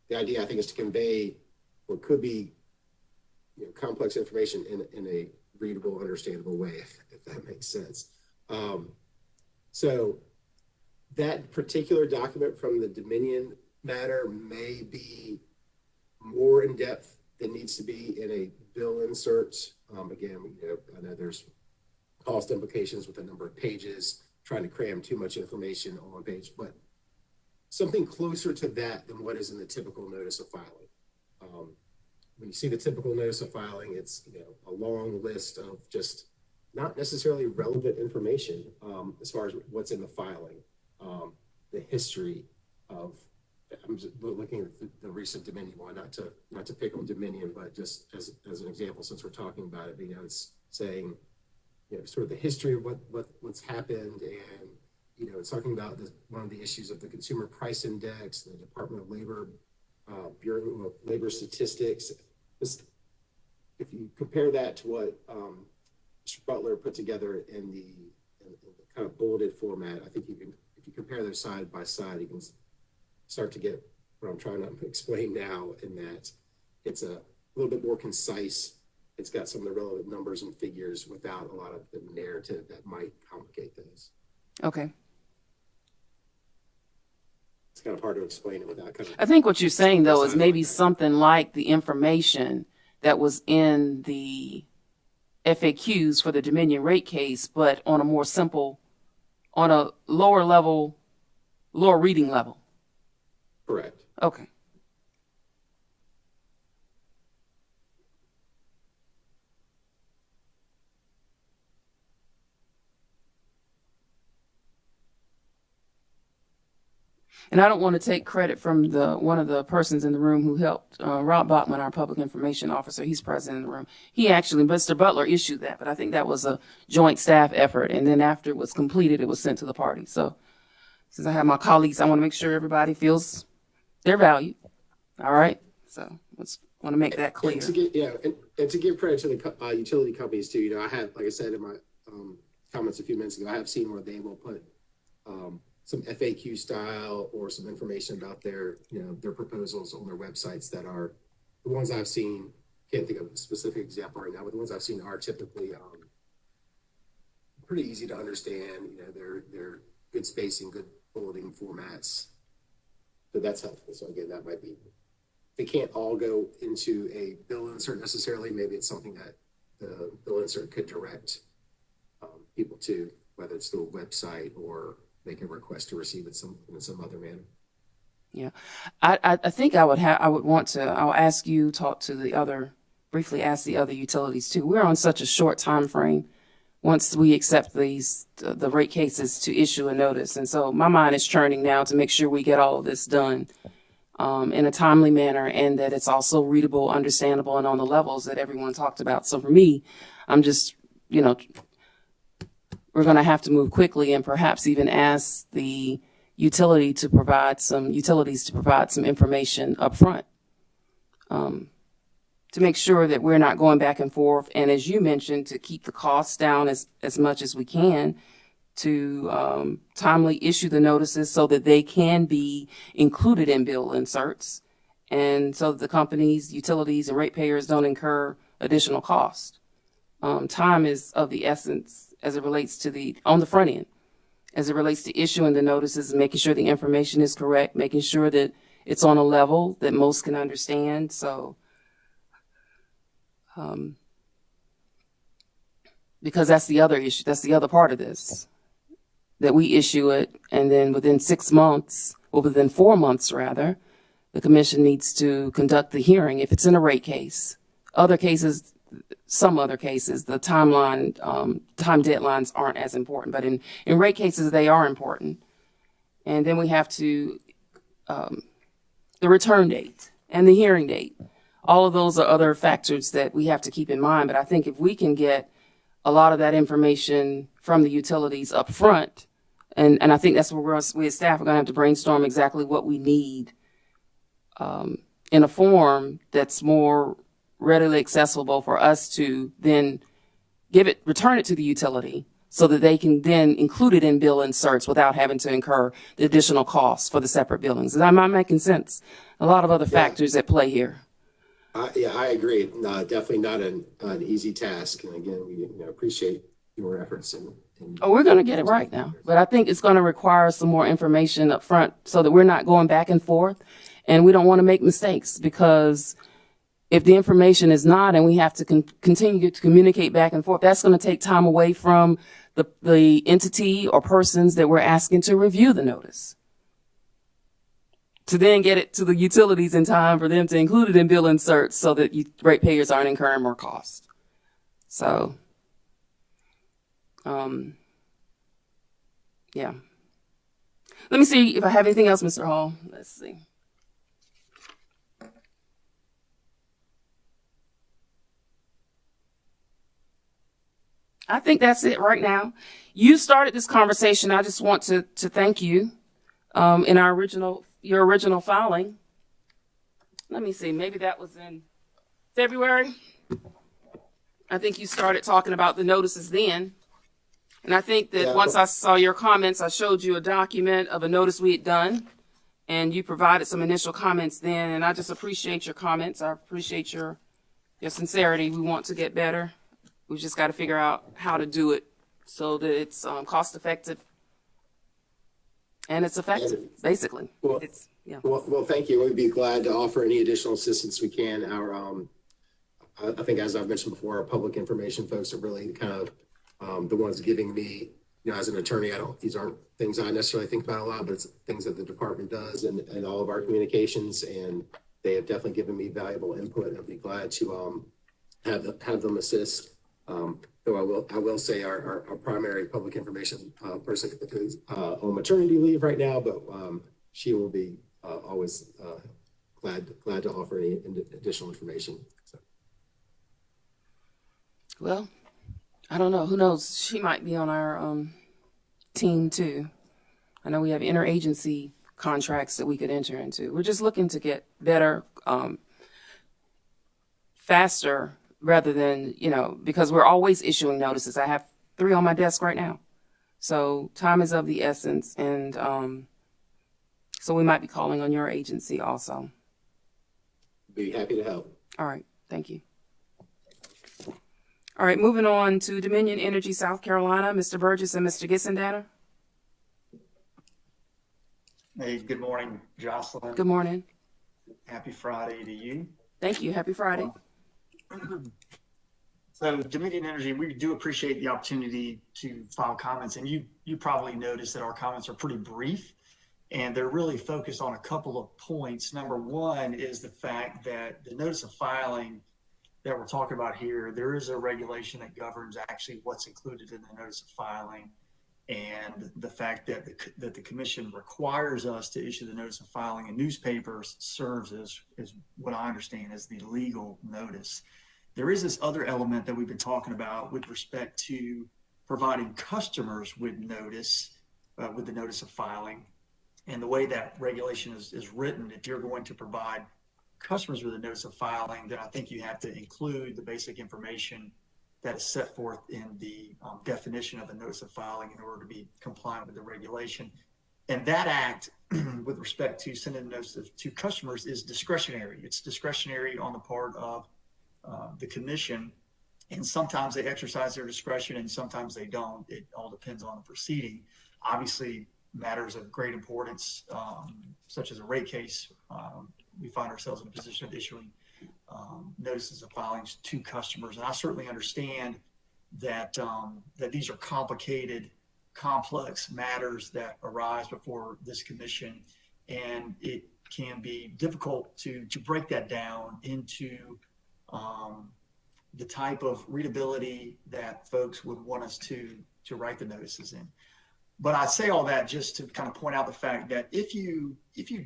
the idea, I think, is to convey what could be, complex information in a readable, understandable way, if that makes sense. So that particular document from the Dominion matter may be more in depth than needs to be in a bill insert. Again, I know there's cost implications with the number of pages, trying to cram too much information on one page, but something closer to that than what is in the typical notice of filing. When you see the typical notice of filing, it's a long list of just not necessarily relevant information as far as what's in the filing, the history of. I'm just looking at the recent Dominion one, not to pick on Dominion, but just as an example, since we're talking about it, it's saying, sort of the history of what's happened, and it's talking about one of the issues of the Consumer Price Index, the Department of Labor, Bureau of Labor Statistics. If you compare that to what Mr. Butler put together in the kind of bulleted format, I think if you compare those side by side, you can start to get what I'm trying to explain now, in that it's a little bit more concise. It's got some of the relevant numbers and figures without a lot of the narrative that might complicate things. Okay. It's kind of hard to explain it without kind of. I think what you're saying, though, is maybe something like the information that was in the FAQs for the Dominion rate case, but on a more simple, on a lower reading level. Correct. Okay. And I don't want to take credit from one of the persons in the room who helped, Rob Bachman, our public information officer. He's present in the room. He actually, Mr. Butler issued that, but I think that was a joint staff effort. And then after it was completed, it was sent to the party. So since I have my colleagues, I want to make sure everybody feels their value. All right. So want to make that clear. And to give credit to the utility companies too. I have, like I said in my comments a few minutes ago, I have seen where they will put some FAQ style or some information about their proposals on their websites that are the ones I've seen. Can't think of a specific example right now, but the ones I've seen are typically pretty easy to understand. They're good spacing, good bulleting formats. So that's helpful. So again, that might be, they can't all go into a bill insert necessarily. Maybe it's something that the bill insert could direct people to, whether it's through a website or make a request to receive it in some other manner. Yeah, I think I'll ask you, briefly ask the other utilities too. We're on such a short time frame once we accept the rate cases to issue a notice. And so my mind is churning now to make sure we get all of this done in a timely manner, and that it's also readable, understandable, and on the levels that everyone talked about. So for me, I'm just, we're going to have to move quickly and perhaps even ask the utilities to provide some information up front to make sure that we're not going back and forth. And as you mentioned, to keep the costs down as much as we can, to timely issue the notices so that they can be included in bill inserts, and so that the companies, utilities, and ratepayers don't incur additional cost. Time is of the essence as it relates to on the front end. as it relates to issuing the notices, making sure the information is correct, making sure that it's on a level that most can understand. So, because that's the other issue, that's the other part of this, that we issue it, and then within 6 months, or within 4 months rather, the commission needs to conduct the hearing if it's in a rate case. Other cases, some other cases, the timeline, time deadlines aren't as important, but in rate cases, they are important. And then we have to, the return date and the hearing date. All of those are other factors that we have to keep in mind. But I think if we can get a lot of that information from the utilities up front, and I think that's where we as staff are going to have to brainstorm exactly what we need in a form that's more readily accessible for us to then return it to the utility so that they can then include it in bill inserts without having to incur the additional costs for the separate billings. Am I making sense? A lot of other factors at play here. Yeah, I agree. No, definitely not an easy task. And again, we appreciate your efforts. Oh, we're going to get it right now, but I think it's going to require some more information up front so that we're not going back and forth, and we don't want to make mistakes, because if the information is not, and we have to continue to communicate back and forth, that's going to take time away from the entity or persons that we're asking to review the notice, to then get it to the utilities in time for them to include it in bill inserts so that ratepayers aren't incurring more cost. So, yeah. Let me see if I have anything else, Mr. Hall. Let's see. I think that's it right now. You started this conversation. I just want to thank you in your original filing. Let me see. Maybe that was in February. I think you started talking about the notices then. And I think that once I saw your comments, I showed you a document of a notice we had done, and you provided some initial comments then. And I just appreciate your comments. I appreciate your sincerity. We want to get better. We've just got to figure out how to do it so that it's cost effective and it's effective, basically. Well, well, thank you. We'd be glad to offer any additional assistance we can. I think, as I've mentioned before, our public information folks are really kind of the ones giving me, as an attorney, these aren't things I necessarily think about a lot, but it's things that the department does and all of our communications, and they have definitely given me valuable input, and I'd be glad to have them assist. Though I will say our primary public information person is on maternity leave right now, but she will be always glad to offer any additional information. So. Well, I don't know. Who knows? She might be on our team too. I know we have interagency contracts that we could enter into. We're just looking to get better, faster, rather than, because we're always issuing notices. I have 3 on my desk right now. So time is of the essence. And so we might be calling on your agency also. Be happy to help. All right. Thank you. All right. Moving on to Dominion Energy, South Carolina, Mr. Burgess and Mr. Gissendaner. Hey, good morning, Jocelyn. Good morning. Happy Friday to you. Thank you. Happy Friday. So Dominion Energy, we do appreciate the opportunity to file comments, and you probably noticed that our comments are pretty brief, and they're really focused on a couple of points. Number one is the fact that the notice of filing that we're talking about here, there is a regulation that governs actually what's included in the notice of filing, and the fact that the commission requires us to issue the notice of filing in newspapers serves as what I understand as the legal notice. There is this other element that we've been talking about with respect to providing customers with notice, with the notice of filing. And the way that regulation is written, if you're going to provide customers with a notice of filing, then I think you have to include the basic information that is set forth in the definition of a notice of filing in order to be compliant with the regulation. And that act, with respect to sending notices to customers, is discretionary. It's discretionary on the part of the commission, and sometimes they exercise their discretion and sometimes they don't. It all depends on the proceeding. Obviously, matters of great importance, such as a rate case, we find ourselves in a position of issuing notices of filings to customers. And I certainly understand that that these are complicated, complex matters that arise before this commission, and it can be difficult to break that down into the type of readability that folks would want us to write the notices in. But I say all that just to kind of point out the fact that if you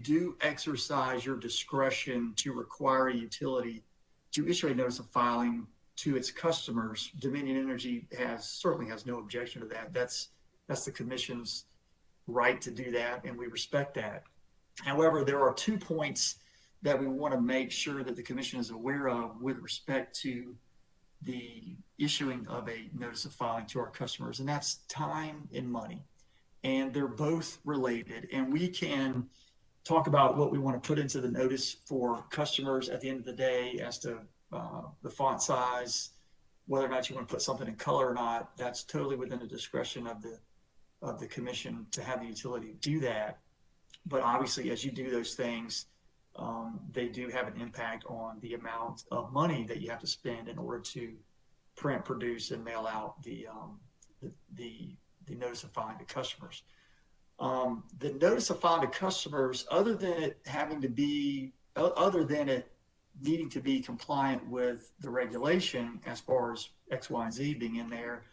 do exercise your discretion to require a utility to issue a notice of filing to its customers, Dominion Energy certainly has no objection to that. That's the commission's right to do that, and we respect that. However, there are 2 points that we want to make sure that the commission is aware of with respect to the issuing of a notice of filing to our customers, and that's time and money. And they're both related, and we can talk about what we want to put into the notice for customers at the end of the day as to the font size, whether or not you want to put something in color or not. That's totally within the discretion of the commission to have the utility do that. But obviously, as you do those things, they do have an impact on the amount of money that you have to spend in order to print, produce, and mail out the notice of filing to customers. The notice of filing to customers, other than it needing to be compliant with the regulation as far as X, Y, and Z being in there,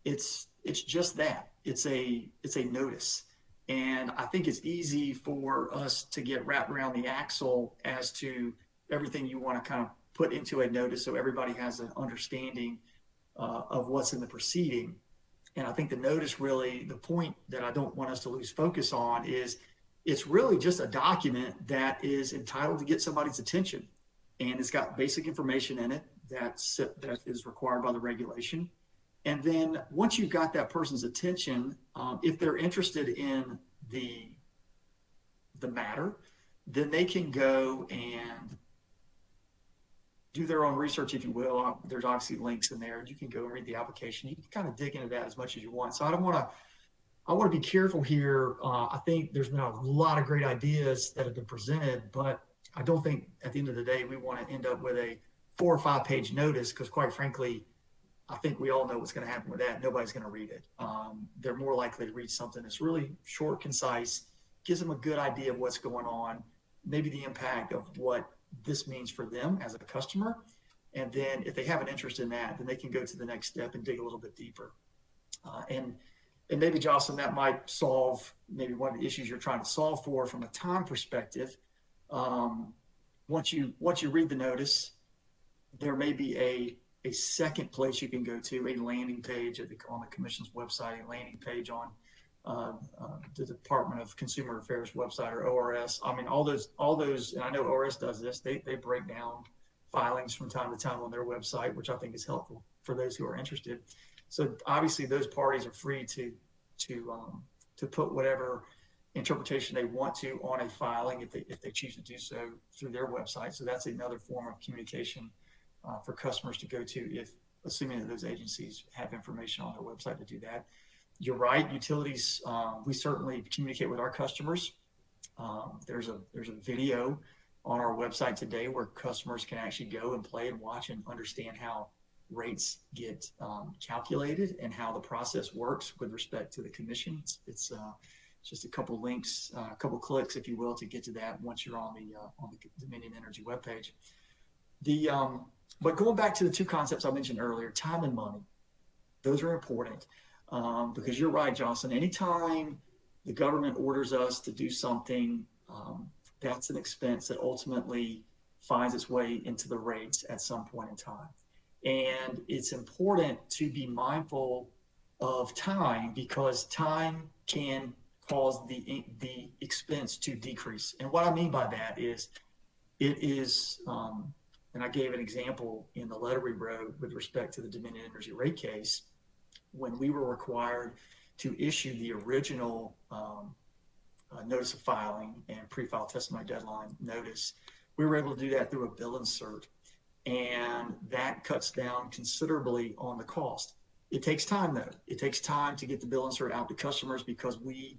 it's just that. It's a notice. And I think it's easy for us to get wrapped around the axle as to everything you want to kind of put into a notice so everybody has an understanding of what's in the proceeding. And I think the notice really, the point that I don't want us to lose focus on is it's really just a document that is entitled to get somebody's attention. And it's got basic information in it that is required by the regulation. And then once you've got that person's attention, if they're interested in the matter, then they can go and do their own research, if you will. There's obviously links in there. You can go and read the application. You can kind of dig into that as much as you want. So I want to be careful here. I think there's been a lot of great ideas that have been presented, but I don't think at the end of the day we want to end up with a 4 or 5 page notice, because quite frankly, I think we all know what's going to happen with that. Nobody's going to read it. They're more likely to read something that's really short, concise, gives them a good idea of what's going on, maybe the impact of what this means for them as a customer. And then if they have an interest in that, then they can go to the next step and dig a little bit deeper. And maybe, Jocelyn, that might solve maybe one of the issues you're trying to solve for from a time perspective. Once you read the notice, there may be a second place you can go to, a landing page on the commission's website, a landing page on the Department of Consumer Affairs website, or ORS. I mean, all those, and I know ORS does this. They break down filings from time to time on their website, which I think is helpful for those who are interested. So obviously, those parties are free to put whatever interpretation they want to on a filing if they choose to do so through their website. So that's another form of communication for customers to go to, assuming that those agencies have information on their website to do that. You're right, utilities, we certainly communicate with our customers. There's a video on our website today where customers can actually go and play and watch and understand how rates get calculated and how the process works with respect to the commission. It's just a couple links, a couple clicks, if you will, to get to that once you're on the Dominion Energy webpage. But going back to the 2 concepts I mentioned earlier, time and money, those are important because you're right, Johnson. Anytime the government orders us to do something, that's an expense that ultimately finds its way into the rates at some point in time. And it's important to be mindful of time, because time can cause the expense to decrease. And what I mean by that is, and I gave an example in the letter we wrote with respect to the Dominion Energy rate case, when we were required to issue the original notice of filing and pre-file testimony deadline notice, we were able to do that through a bill insert. And that cuts down considerably on the cost. It takes time though. It takes time to get the bill insert out to customers because we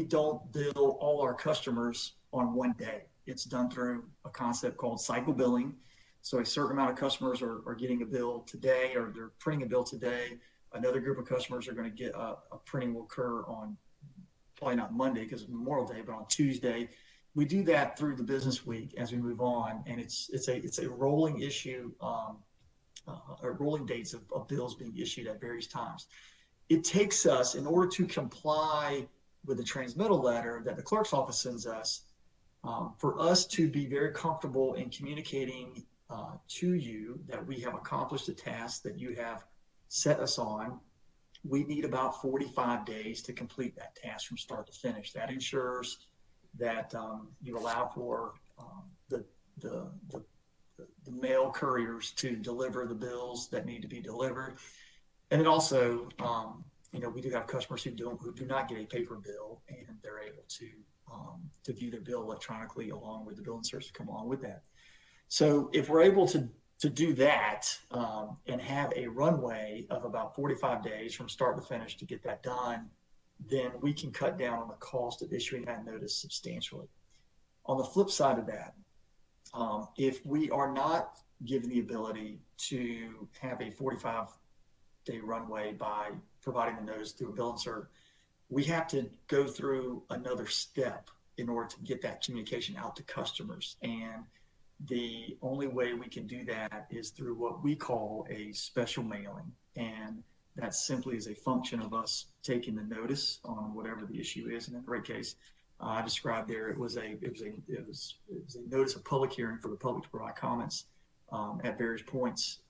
don't bill all our customers on one day. It's done through a concept called cycle billing. So a certain amount of customers are getting a bill today, or they're printing a bill today. Another group of customers are going to get a printing will occur on probably not Monday because it's Memorial Day, but on Tuesday. We do that through the business week as we move on, and it's a rolling issue, or rolling dates of bills being issued at various times. It takes us, in order to comply with the transmittal letter that the clerk's office sends us, for us to be very comfortable in communicating to you that we have accomplished a task that you have set us on, we need about 45 days to complete that task from start to finish. That ensures that you allow for the mail couriers to deliver the bills that need to be delivered. And it also, we do have customers who do not get a paper bill, and they're able to view their bill electronically along with the bill inserts that come along with that. So if we're able to do that and have a runway of about 45 days from start to finish to get that done, then we can cut down on the cost of issuing that notice substantially. On the flip side of that, if we are not given the ability to have a 45-day runway by providing the notice through a bill insert, we have to go through another step in order to get that communication out to customers. And the only way we can do that is through what we call a special mailing. And that simply is a function of us taking the notice on whatever the issue is. And in the rate case I described there, it was a notice of public hearing for the public to provide comments at various points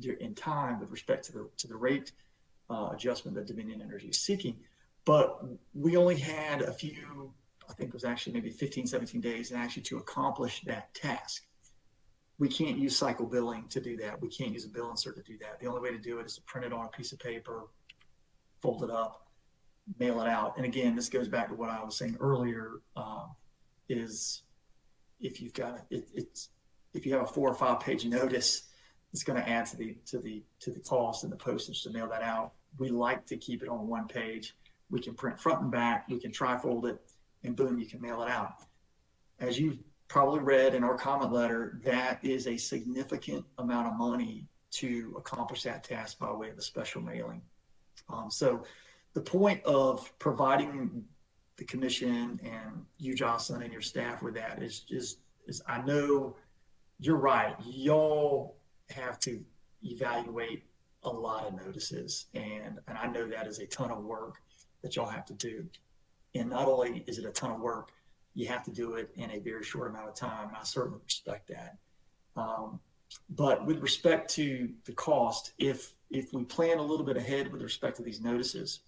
in time with respect to the rate adjustment that Dominion Energy is seeking. But we only had a few, I think it was actually maybe 15, 17 days and actually to accomplish that task. We can't use cycle billing to do that. We can't use a bill insert to do that. The only way to do it is to print it on a piece of paper, fold it up, mail it out. And again, this goes back to what I was saying earlier, is if you've got if you have a 4 or 5 page notice, it's going to add to the cost and the postage to mail that out. We like to keep it on one page. We can print front and back, we can trifold it, and boom, you can mail it out. As you've probably read in our comment letter, that is a significant amount of money to accomplish that task by way of a special mailing. So the point of providing the commission and you, Jocelyn, and your staff with that is I know you're right. Y'all have to evaluate a lot of notices, and I know that is a ton of work that y'all have to do. And not only is it a ton of work, you have to do it in a very short amount of time. And I certainly respect that. But with respect to the cost, if we plan a little bit ahead with respect to these notices,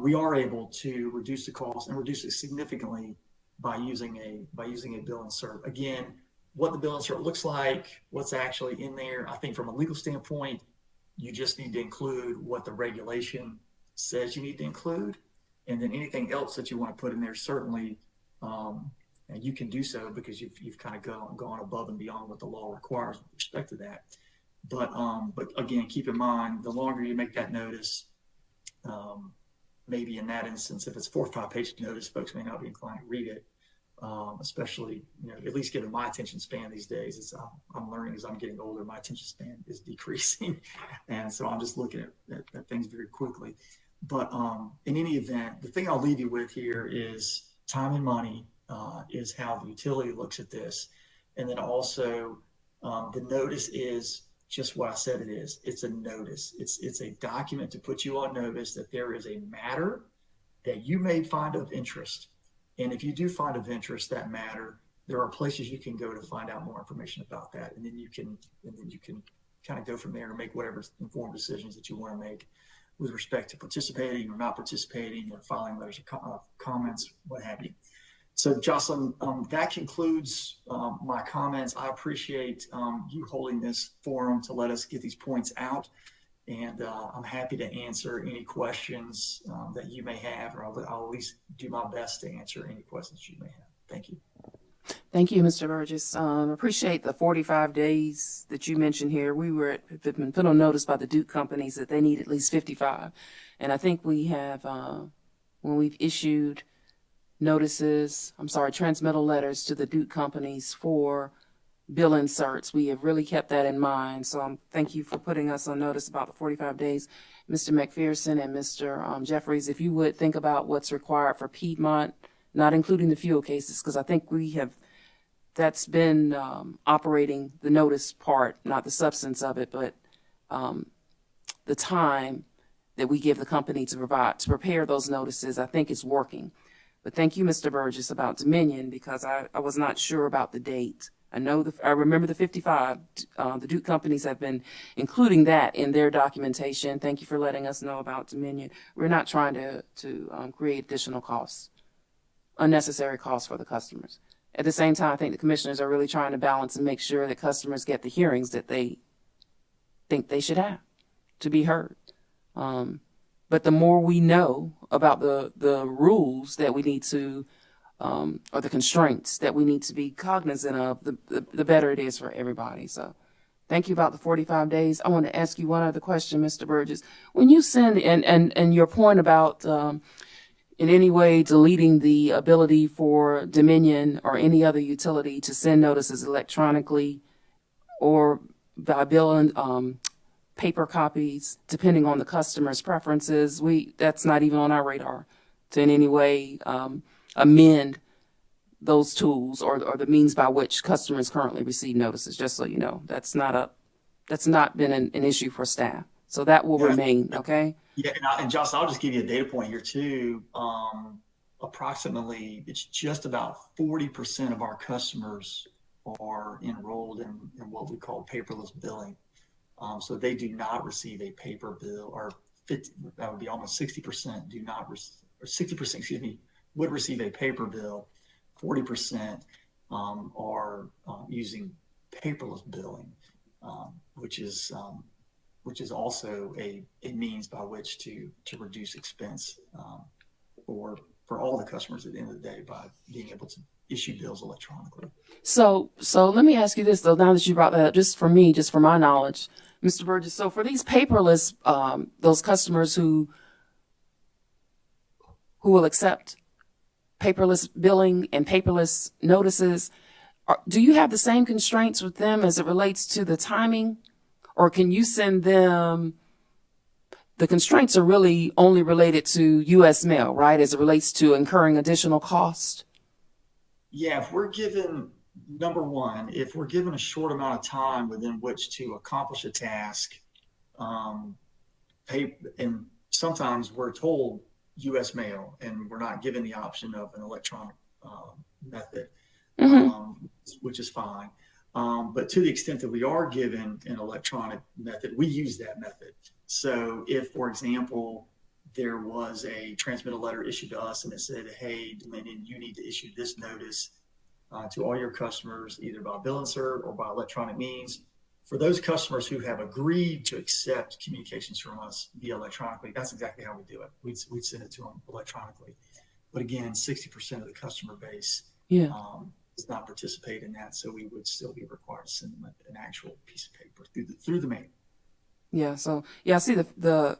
we are able to reduce the cost and reduce it significantly by using a bill insert. Again, what the bill insert looks like, what's actually in there. I think from a legal standpoint, you just need to include what the regulation says you need to include, and then anything else that you want to put in there, certainly and you can do so because you've kind of gone above and beyond what the law requires with respect to that. But again, keep in mind, the longer you make that notice, maybe in that instance, if it's 4 or 5 page notice, folks may not be inclined to read it, especially, at least given my attention span these days. I'm learning as I'm getting older, my attention span is decreasing. And so I'm just looking at things very quickly. But in any event, the thing I'll leave you with here is time and money is how the utility looks at this. And then also the notice is just what I said it is. It's a notice. It's a document to put you on notice that there is a matter that you may find of interest. And if you do find of interest that matter, there are places you can go to find out more information about that. And then you can kind of go from there and make whatever informed decisions that you want to make with respect to participating or not participating or filing letters of comments, what have you. So Jocelyn, that concludes my comments. I appreciate you holding this forum to let us get these points out. And I'm happy to answer any questions that you may have, or I'll at least do my best to answer any questions you may have. Thank you. Thank you, Mr. Burgess. Appreciate the 45 days that you mentioned here. Have been put on notice by the Duke companies that they need at least 55. And I think we have, when we've issued transmittal letters to the Duke companies for bill inserts, we have really kept that in mind. So thank you for putting us on notice about the 45 days. Mr. McPherson and Mr. Jeffries, if you would think about what's required for Piedmont, not including the fuel cases, because I think that's been operating the notice part, not the substance of it, but the time that we give the company to prepare those notices, I think is working. But thank you, Mr. Burgess, about Dominion, because I was not sure about the date. I remember the 55. The Duke companies have been including that in their documentation. Thank you for letting us know about Dominion. We're not trying to create additional costs, unnecessary costs for the customers. At the same time, I think the commissioners are really trying to balance and make sure that customers get the hearings that they think they should have to be heard. But the more we know about the rules that we need to, or the constraints that we need to be cognizant of, the better it is for everybody. So thank you about the 45 days. I want to ask you one other question, Mr. Burgess. When you send, and your point about in any way deleting the ability for Dominion or any other utility to send notices electronically or by bill and paper copies, depending on the customer's preferences, that's not even on our radar to in any way amend those tools or the means by which customers currently receive notices. Just so you know, that's not been an issue for staff. So that will remain, okay? Yeah, and Jocelyn, I'll just give you a data point here too. Approximately, it's just about 40% of our customers are enrolled in what we call paperless billing. So they do not receive a paper bill, or that would be almost 60% do not, or 60%, excuse me, would receive a paper bill. 40% are using paperless billing, which is also a means by which to reduce expense for all the customers at the end of the day by being able to issue bills electronically. So let me ask you this though, now that you brought that up, just for my knowledge, Mr. Burgess. So for these paperless, those customers who will accept paperless billing and paperless notices, do you have the same constraints with them as it relates to the timing? Or can you send them, the constraints are really only related to U.S. mail, right? As it relates to incurring additional cost? Yeah, if we're given, number one, if we're given a short amount of time within which to accomplish a task, and sometimes we're told U.S. mail and we're not given the option of an electronic method, which is fine. But to the extent that we are given an electronic method, we use that method. So if, for example, there was a transmittal letter issued to us and it said, hey, Dominion, you need to issue this notice to all your customers, either by bill insert or by electronic means. For those customers who have agreed to accept communications from us via electronically, that's exactly how we do it. We'd send it to them electronically. But again, 60% of the customer base does not participate in that, so we would still be required to send them an actual piece of paper through the mail. Yeah. So I see the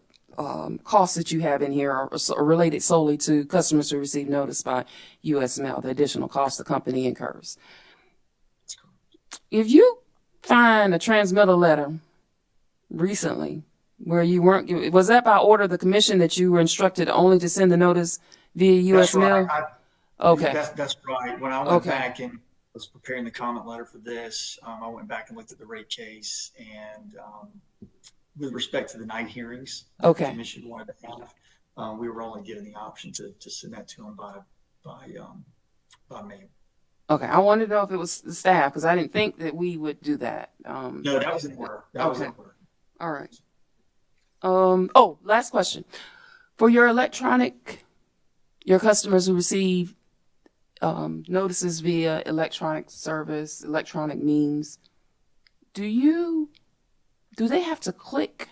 costs that you have in here are related solely to customers who receive notice by U.S. mail, the additional cost the company incurs. If you find a transmittal letter recently where you weren't, was that by order of the commission that you were instructed only to send the notice via U.S. mail? Right. Okay. That's right. When I went back and was preparing the comment letter for this, I went back and looked at the rate case, and with respect to the night hearings, the commission wanted to have, we were only given the option to send that to them by mail. Okay. I wanted to know if it was the staff, because I didn't think that we would do that. No, that was in order. That was in order. All right. Last question. For your customers who receive notices via electronic service, electronic means, do they have to click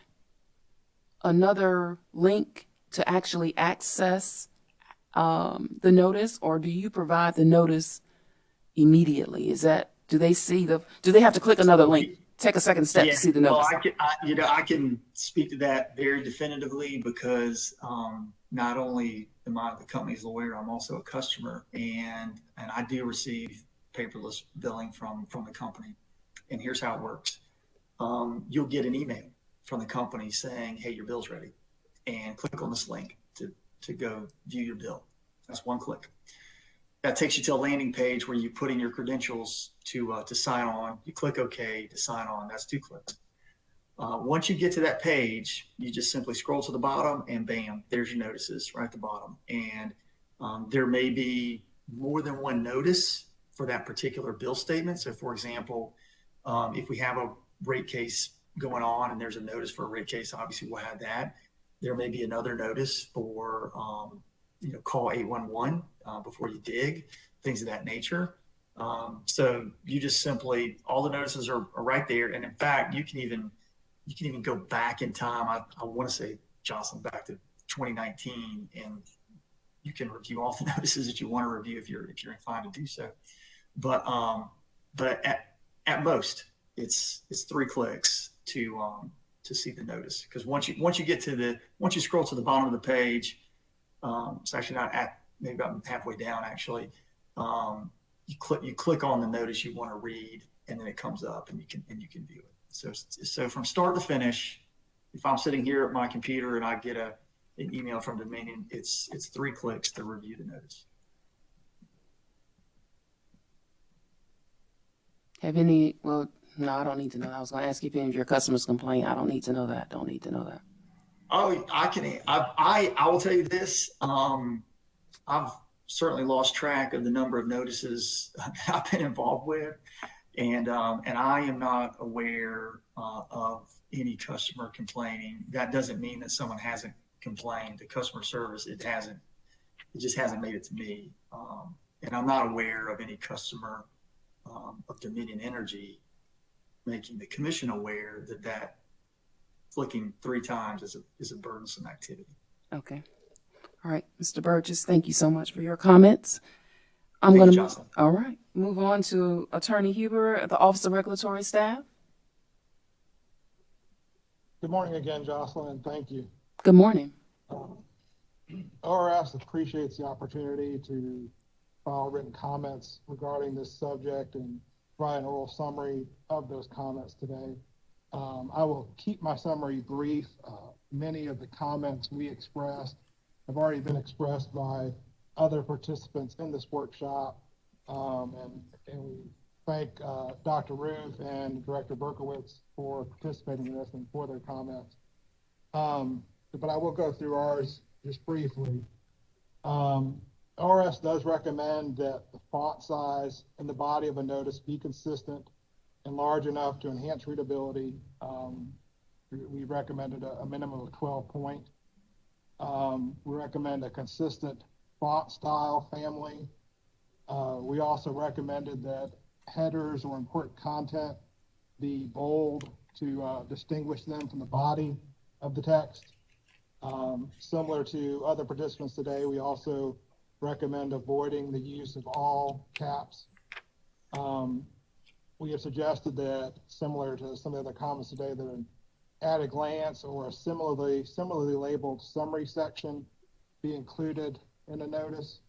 another link to actually access the notice, or do you provide the notice immediately? Do they have to click another link? Take a second step to see the well, notice? I can speak to that very definitively because not only am I the company's lawyer, I'm also a customer, and I do receive paperless billing from the company. And here's how it works: you'll get an email from the company saying, "Hey, your bill's ready," and click on this link to go view your bill. That's one click. That takes you to a landing page where you put in your credentials to sign on. You click OK to sign on. That's 2 clicks. Once you get to that page, you just simply scroll to the bottom and bam, there's your notices right at the bottom. And there may be more than one notice for that particular bill statement. So for example, if we have a rate case going on and there's a notice for a rate case, obviously we'll have that. There may be another notice for call 811 before you dig, things of that nature. So you just simply, all the notices are right there. And in fact, you can even go back in time. I want to say, Jocelyn, back to 2019, and you can review all the notices that you want to review if you're inclined to do so. But at most, it's 3 clicks to see the notice. Because once you scroll to the bottom of the page, it's actually not maybe about halfway down actually. You click on the notice you want to read, and then it comes up, and you can view it. So from start to finish, if I'm sitting here at my computer and I get an email from Dominion, it's 3 clicks to review the notice. Well, no, I don't need to know. I was going to ask you if any of your customers complain. I don't need to know that. Don't need to know that. Oh, I will tell you this. I've certainly lost track of the number of notices I've been involved with. And I am not aware of any customer complaining. That doesn't mean that someone hasn't complained. The customer service, it just hasn't made it to me. And I'm not aware of any customer of Dominion Energy making the commission aware that clicking 3 times is a burdensome activity. Okay. All right, Mr. Burgess, thank you so much for your comments. Thank you, Jocelyn. All right, move on to Attorney Huber at the Office of Regulatory Staff. Good morning again, Jocelyn, and thank you. Good morning. ORS appreciates the opportunity to file written comments regarding this subject and provide an oral summary of those comments today. I will keep my summary brief. Many of the comments we expressed have already been expressed by other participants in this workshop, and we thank Dr. Ruth and Director Berkowitz for participating in this and for their comments. But I will go through ours just briefly. ORS does recommend that the font size and the body of a notice be consistent and large enough to enhance readability. We recommended a minimum of 12 point. We recommend a consistent font style family. We also recommended that headers or important content be bold to distinguish them from the body of the text. Similar to other participants today, we also recommend avoiding the use of all caps. We have suggested that, similar to some of the other comments today, that an at a glance or a similarly labeled summary section be included in a notice,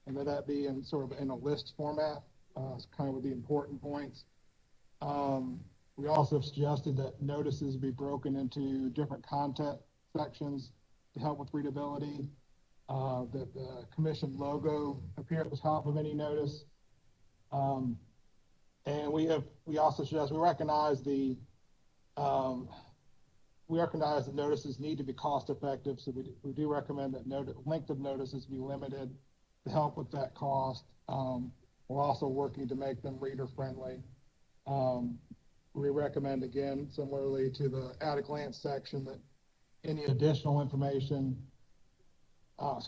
and that be in sort of in a list format. It's kind of with the important points. We also have suggested that notices be broken into different content sections to help with readability. That the commission logo appear at the top of any notice. And we also suggest, we recognize that notices need to be cost effective. So we do recommend that length of notices be limited to help with that cost. We're also working to make them reader friendly. We recommend, again, similarly to the at a glance section, that any additional information,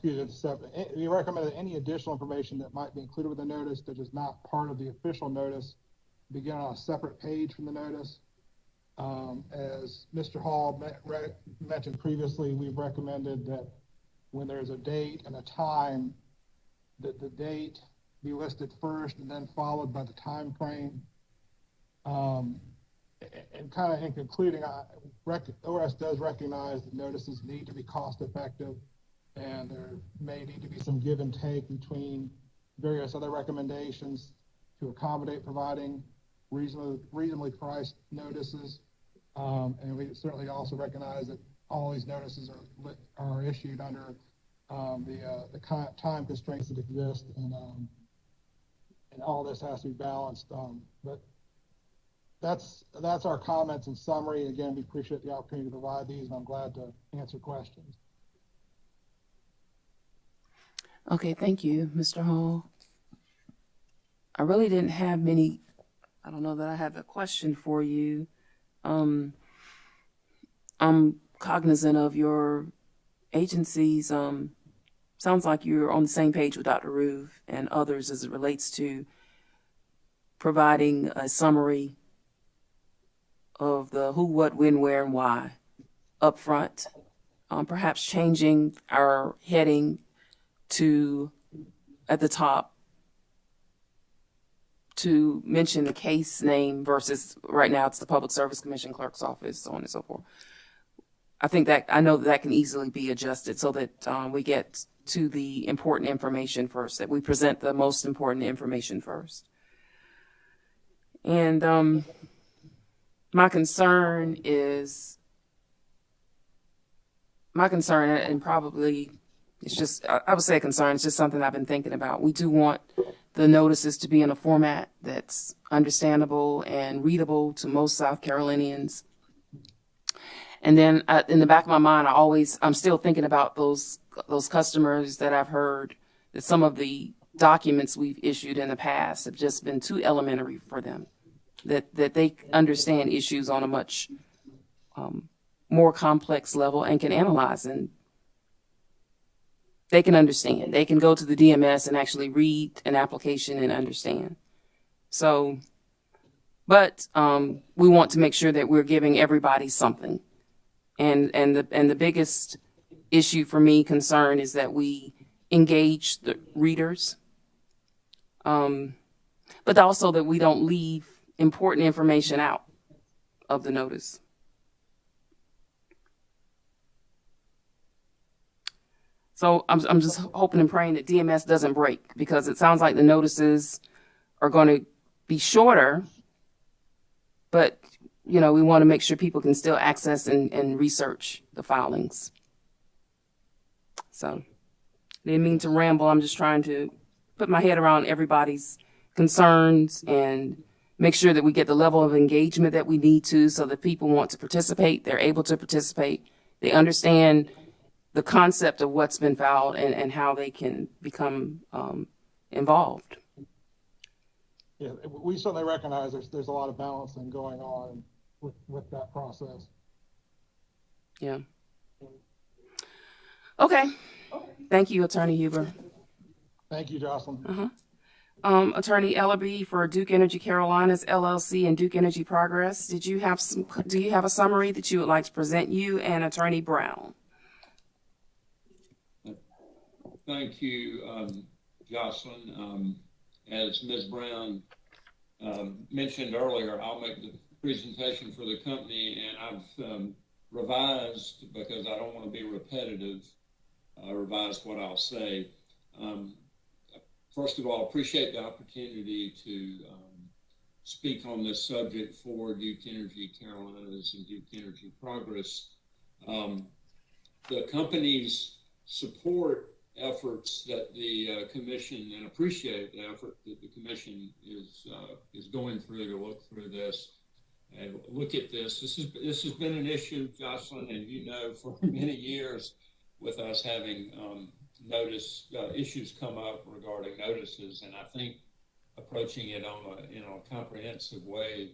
we recommend that any additional information that might be included with the notice that is not part of the official notice begin on a separate page from the notice. As Mr. Hall mentioned previously, we've recommended that when there's a date and a time, that the date be listed first and then followed by the time frame. And kind of in concluding, ORS does recognize that notices need to be cost effective, and there may need to be some give and take between various other recommendations to accommodate providing reasonably priced notices. And we certainly also recognize that all these notices are issued under the time constraints that exist, and all this has to be balanced. But that's our comments in summary. Again, we appreciate the opportunity to provide these, and I'm glad to answer questions. Okay, thank you, Mr. Hall. I really didn't have many, I don't know that I have a question for you. I'm cognizant of your agencies. Sounds like you're on the same page with Dr. Ruth and others as it relates to providing a summary of the who, what, when, where, and why up front. Perhaps changing our heading to, at the top, to mention the case name versus right now it's the Public Service Commission Clerk's Office, so on and so forth. I know that can easily be adjusted so that we get to the important information first, that we present the most important information first. And my concern, and probably it's just, I would say a concern, it's just something I've been thinking about. We do want the notices to be in a format that's understandable and readable to most South Carolinians. And then in the back of my mind, I'm still thinking about those customers that I've heard that some of the documents we've issued in the past have just been too elementary for them, that they understand issues on a much more complex level and can analyze, and they can understand. They can go to the DMS and actually read an application and understand. So, but we want to make sure that we're giving everybody something. And the biggest issue for me, concern, is that we engage the readers, but also that we don't leave important information out of the notice. So I'm just hoping and praying that DMS doesn't break, because it sounds like the notices are going to be shorter, but we want to make sure people can still access and research the filings. So I didn't mean to ramble. I'm just trying to put my head around everybody's concerns and make sure that we get the level of engagement that we need to, so that people want to participate, they're able to participate, they understand the concept of what's been filed and how they can become involved. Yeah, we certainly recognize there's a lot of balancing going on with that process. Yeah. Okay. Thank you, Attorney Huber. Thank you, Jocelyn. Attorney Ellerby for Duke Energy Carolinas LLC and Duke Energy Progress. Do you have a summary that you would like to present, you and Attorney Brown? Thank you, Jocelyn. As Ms. Brown mentioned earlier, I'll make the presentation for the company, and I've revised, because I don't want to be repetitive, revised what I'll say. First of all, appreciate the opportunity to speak on this subject for Duke Energy Carolinas and Duke Energy Progress. The company's support efforts that the commission, and appreciate the effort that the commission is going through to look through this and look at this. This has been an issue, Jocelyn, and for many years, with us having issues come up regarding notices, and I think approaching it in a comprehensive way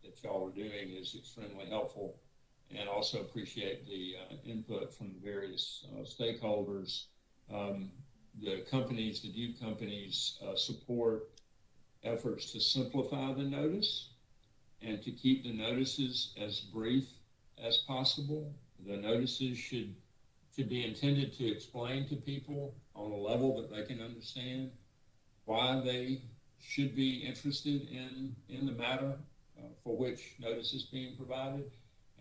that y'all are doing is extremely helpful, and also appreciate the input from the various stakeholders. The companies, the Duke companies, support efforts to simplify the notice and to keep the notices as brief as possible. The notices should be intended to explain to people on a level that they can understand why they should be interested in the matter for which notice is being provided,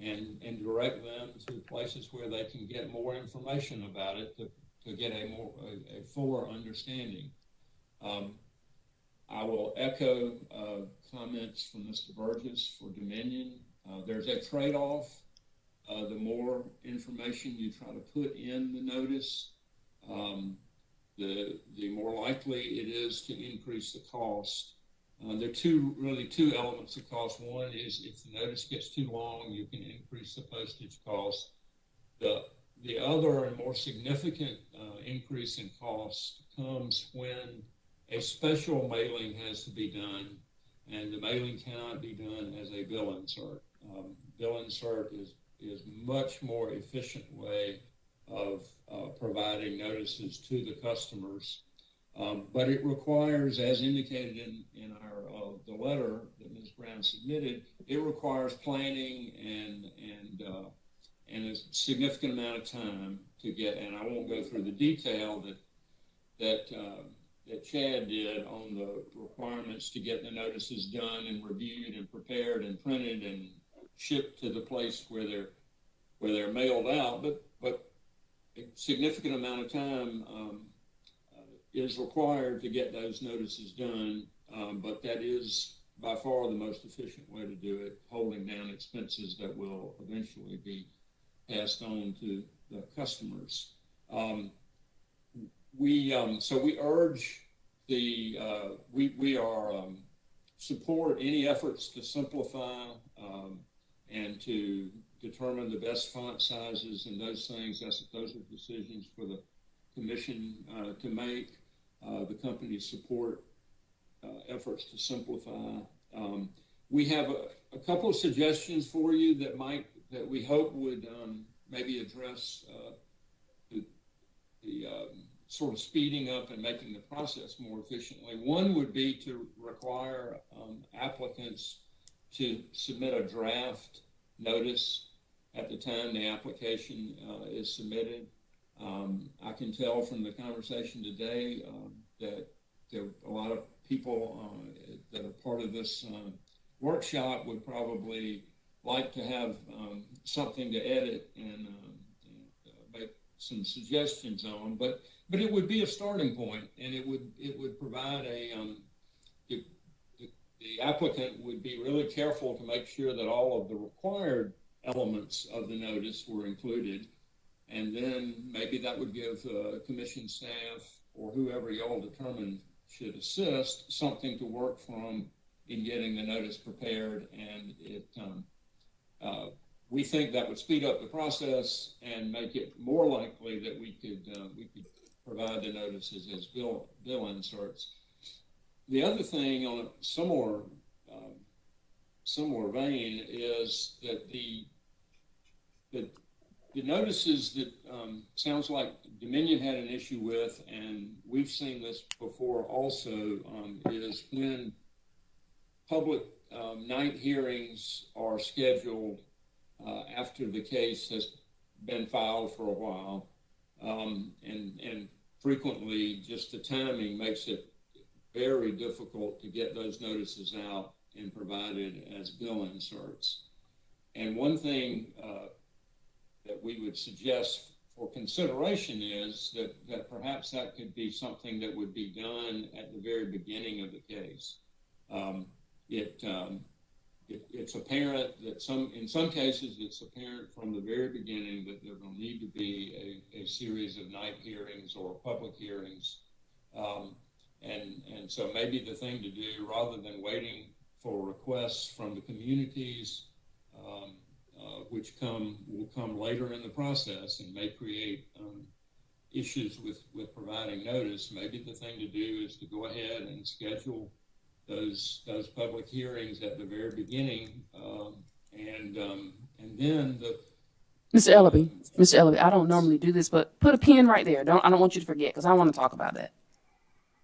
and direct them to places where they can get more information about it to get a fuller understanding. I will echo comments from Mr. Burgess for Dominion. There's a trade-off. The more information you try to put in the notice, the more likely it is to increase the cost. There are really two elements of cost. One is if the notice gets too long, you can increase the postage cost. The other and more significant increase in cost comes when a special mailing has to be done, and the mailing cannot be done as a bill insert. Bill insert is much more efficient way of providing notices to the customers. But it requires, as indicated in our the letter that Ms. Brown submitted, it requires planning and a significant amount of time to get. And I won't go through the detail that Chad did on the requirements to get the notices done and reviewed and prepared and printed and shipped to the place where they're mailed out. But a significant amount of time is required to get those notices done, but that is by far the most efficient way to do it, holding down expenses that will eventually be passed on to the customers. We urge we support any efforts to simplify and to determine the best font sizes and those things. Those are decisions for the commission to make. The company support efforts to simplify. We have a couple of suggestions for you that we hope would maybe address the sort of speeding up and making the process more efficiently. One would be to require applicants to submit a draft notice at the time the application is submitted. I can tell from the conversation today that there are a lot of people that are part of this workshop would probably like to have something to edit and make some suggestions on, but it would be a starting point, and it would provide the applicant would be really careful to make sure that all of the required elements of the notice were included. And then maybe that would give commission staff or whoever y'all determine should assist something to work from in getting the notice prepared. And we think that would speed up the process and make it more likely that we could provide the notices as bill inserts. The other thing on a similar vein is that the notices that sounds like Dominion had an issue with, and we've seen this before also, is when public night hearings are scheduled after the case has been filed for a while, and frequently just the timing makes it very difficult to get those notices out and provided as bill inserts. And one thing that we would suggest for consideration is that perhaps that could be something that would be done at the very beginning of the case. It's apparent that in some cases it's apparent from the very beginning that there will need to be a series of night hearings or public hearings. And so maybe the thing to do, rather than waiting for requests from the communities, which will come later in the process and may create issues with providing notice, maybe the thing to do is to go ahead and schedule those public hearings at the very beginning, and then Mr. Ellaby, I don't normally do this, but put a pin right there. I don't want you to forget, because I want to talk about that.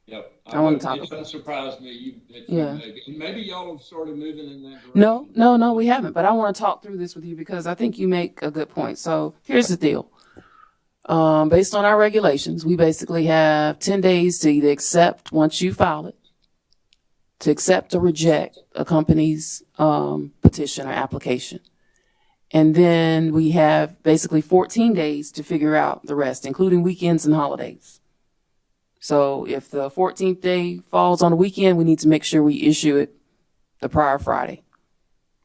Yep. I want to talk about it. It doesn't surprise me maybe y'all have started moving in that direction. No, we haven't, but I want to talk through this with you because I think you make a good point. So here's the deal. Based on our regulations, we basically have 10 days to either accept, once you file it, to accept or reject a company's petition or application. And then we have basically 14 days to figure out the rest, including weekends and holidays. So if the 14th day falls on a weekend, we need to make sure we issue it the prior Friday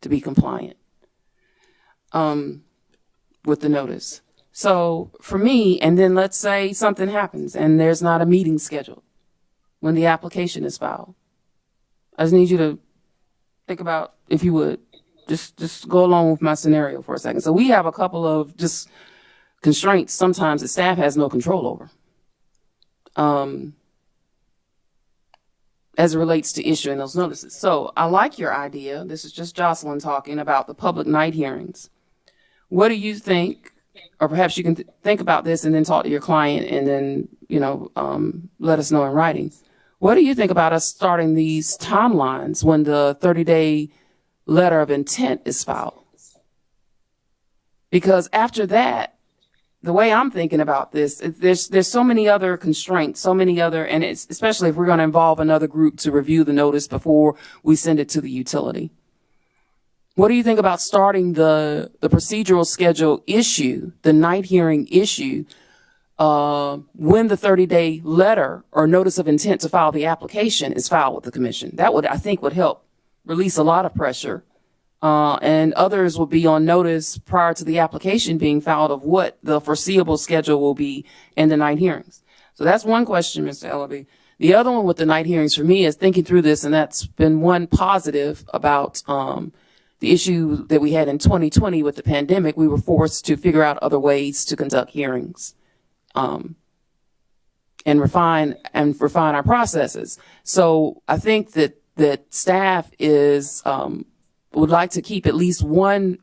to be compliant with the notice. So for me, and then let's say something happens and there's not a meeting scheduled when the application is filed. I just need you to think about, if you would, just go along with my scenario for a second. So we have a couple of just constraints sometimes that staff has no control over. As it relates to issuing those notices. So I like your idea. This is just Jocelyn talking about the public night hearings. What do you think, or perhaps you can think about this and then talk to your client and then, let us know in writing. What do you think about us starting these timelines when the 30-day letter of intent is filed? Because after that, the way I'm thinking about this, there's so many other constraints, so many other, and it's especially if we're going to involve another group to review the notice before we send it to the utility. What do you think about starting the procedural schedule issue, the night hearing issue, when the 30-day letter or notice of intent to file the application is filed with the commission? That would, I think, would help release a lot of pressure. And others will be on notice prior to the application being filed of what the foreseeable schedule will be in the night hearings. So that's one question, Mr. Ellaby. The other one with the night hearings for me is thinking through this, and that's been one positive about the issue that we had in 2020 with the pandemic. We were forced to figure out other ways to conduct hearings and refine our processes. So I think that staff is would like to keep at least one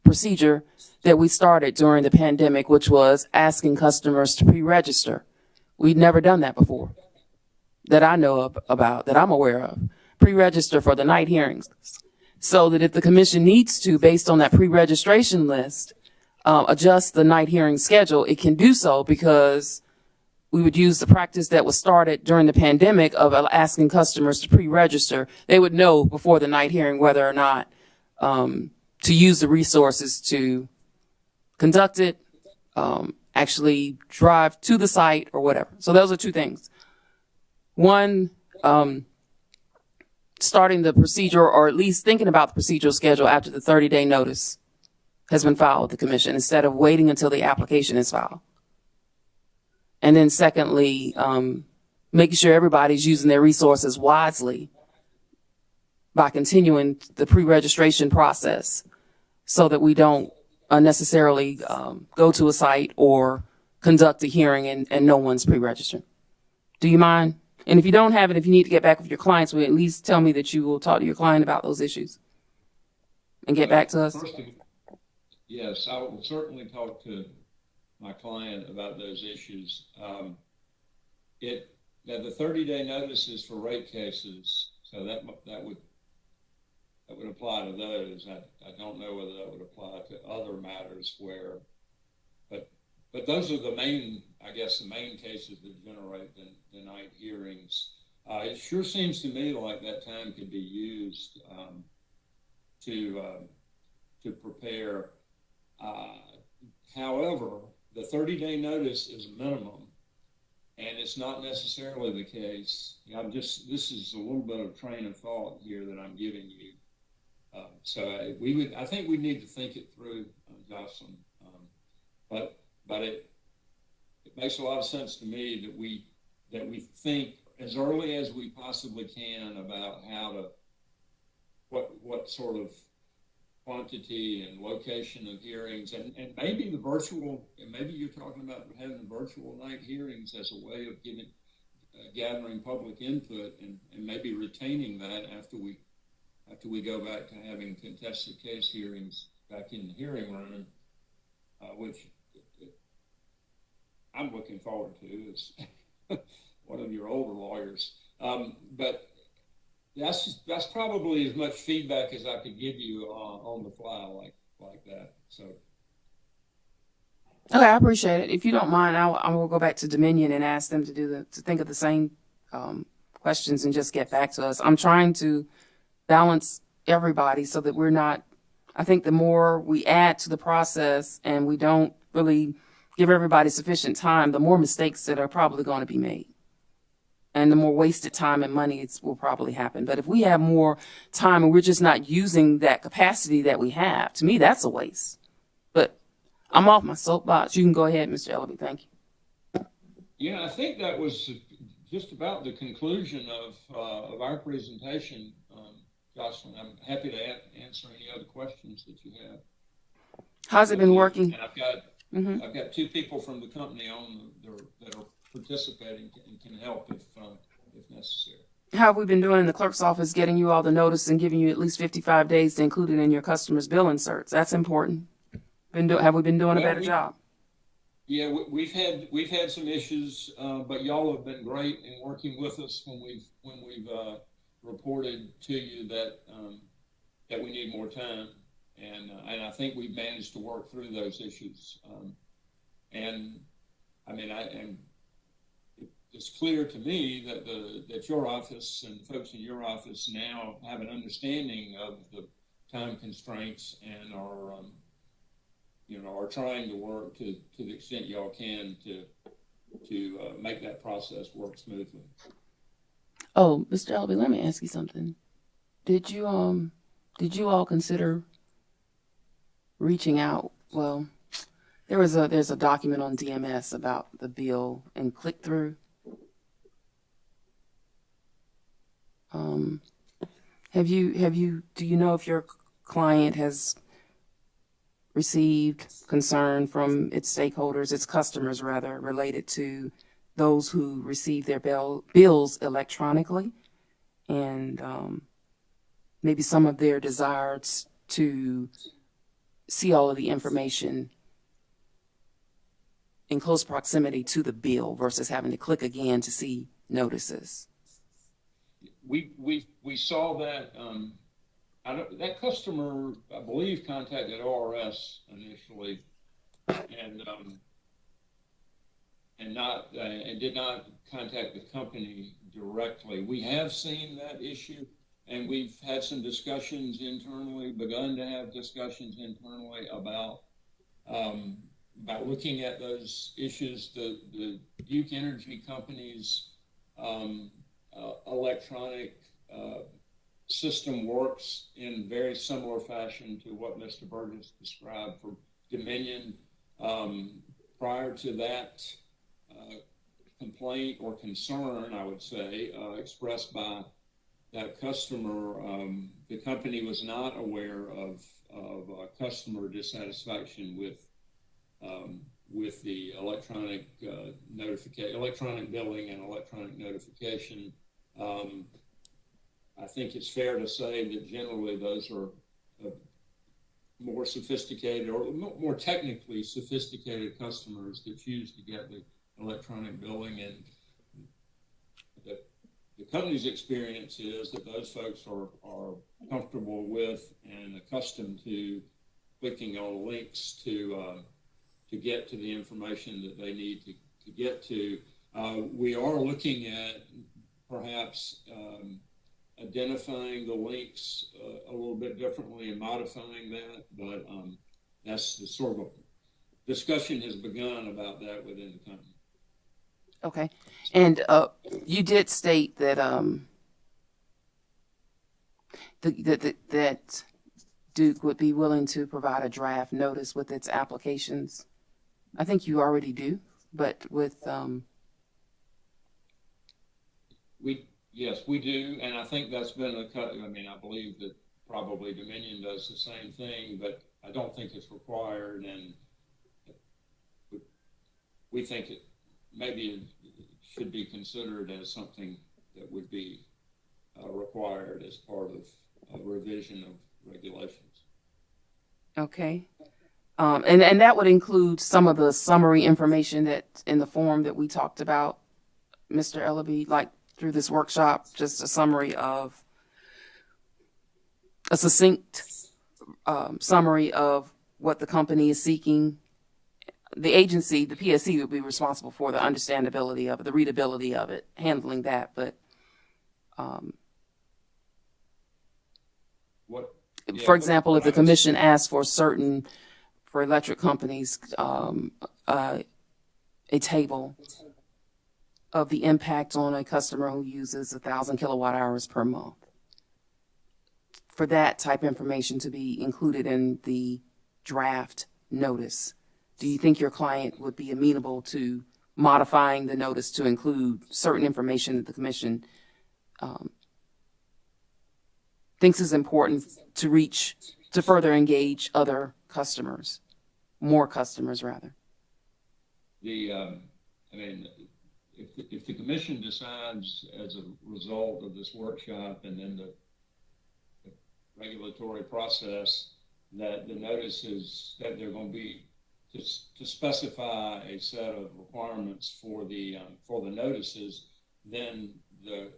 procedure that we started during the pandemic, which was asking customers to pre-register. We'd never done that before, that I know about, that I'm aware of. Pre-register for the night hearings, so that if the commission needs to, based on that pre-registration list, adjust the night hearing schedule, it can do so, because we would use the practice that was started during the pandemic of asking customers to pre-register. They would know before the night hearing whether or not to use the resources to conduct it, actually drive to the site or whatever. So those are two things. One, starting the procedure, or at least thinking about the procedural schedule after the 30-day notice has been filed with the commission, instead of waiting until the application is filed. And then secondly, making sure everybody's using their resources wisely by continuing the pre-registration process, so that we don't unnecessarily go to a site or conduct a hearing and no one's pre-registered. Do you mind? And if you don't have it, if you need to get back with your clients, will you at least tell me that you will talk to your client about those issues and get back to us? Yes, I will certainly talk to my client about those issues. The 30-day notice is for rate cases, so that would apply to those. I don't know whether that would apply to other matters but those are the main cases that generate the night hearings. It sure seems to me like that time could be used to prepare. However, the 30-day notice is minimum, and it's not necessarily the case. This is a little bit of train of thought here that I'm giving you. I think we need to think it through, Jocelyn. But it makes a lot of sense to me that we think as early as we possibly can about what sort of quantity and location of hearings, and maybe the virtual, and maybe you're talking about having virtual night hearings as a way of gathering public input and maybe retaining that after we go back to having contested case hearings back in the hearing room, which I'm looking forward to as one of your older lawyers. But that's probably as much feedback as I could give you on the fly like that. So Okay, I appreciate it. If you don't mind, I will go back to Dominion and ask them to think of the same questions and just get back to us. I'm trying to balance everybody so that we're not. I think the more we add to the process and we don't really give everybody sufficient time, the more mistakes that are probably going to be made, and the more wasted time and money will probably happen. But if we have more time and we're just not using that capacity that we have, to me, that's a waste. But I'm off my soapbox. You can go ahead, Mr. Ellaby. Thank you. Yeah, I think that was just about the conclusion of our presentation, Jocelyn. I'm happy to answer any other questions that you have. How's it been working? And I've got two people from the company that are participating and can help if necessary. How have we been doing in the clerk's office, getting you all the notice and giving you at least 55 days to include it in your customer's bill inserts? That's important. Have we been doing a better job? Yeah, we've had some issues, but y'all have been great in working with us when we've reported to you that we need more time, and I think we've managed to work through those issues. And I mean, it's clear to me that your office and folks in your office now have an understanding of the time constraints and are trying to work to the extent y'all can to make that process work smoothly. Oh, Mr. Ellaby, let me ask you something. Did you all consider reaching out? Well, there's a document on DMS about the bill and click through. Do you know if your client has received concern from its stakeholders, its customers rather, related to those who receive their bills electronically, and maybe some of their desires to see all of the information in close proximity to the bill versus having to click again to see notices? We saw that. That customer, I believe, contacted ORS initially, and did not contact the company directly. We have seen that issue, and we've had some discussions internally, begun to have discussions internally about looking at those issues. The Duke Energy Company's electronic system works in very similar fashion to what Mr. Burgess described for Dominion. Prior to that complaint or concern, I would say, expressed by that customer, the company was not aware of customer dissatisfaction with the electronic electronic billing and electronic notification. I think it's fair to say that generally those are more sophisticated or more technically sophisticated customers that choose to get the electronic billing, and the company's experience is that those folks are comfortable with and accustomed to clicking on links to get to the information that they need to get to. We are looking at perhaps identifying the links a little bit differently and modifying that, but that's the sort of a discussion has begun about that within the company. Okay, and you did state that that Duke would be willing to provide a draft notice with its applications. I think you already do, but with Yes, we do, and I think that's been I mean, I believe that probably Dominion does the same thing, but I don't think it's required, and we think it maybe should be considered as something that would be required as part of a revision of regulations. okay, and that would include some of the summary information that in the form that we talked about, Mr. Ellaby, like through this workshop, just a summary of a succinct summary of what the company is seeking, the agency, the PSC would be responsible for the understandability of it, the readability of it, handling that. But What? for example, if the commission asks for for electric companies, a table of the impact on a customer who uses 1,000 kilowatt hours per month, for that type of information to be included in the draft notice, do you think your client would be amenable to modifying the notice to include certain information that the commission thinks is important to further engage other customers, more customers rather? I mean, if the commission decides as a result of this workshop and then the regulatory process that the notices that they're going to be to specify a set of requirements for the notices, then the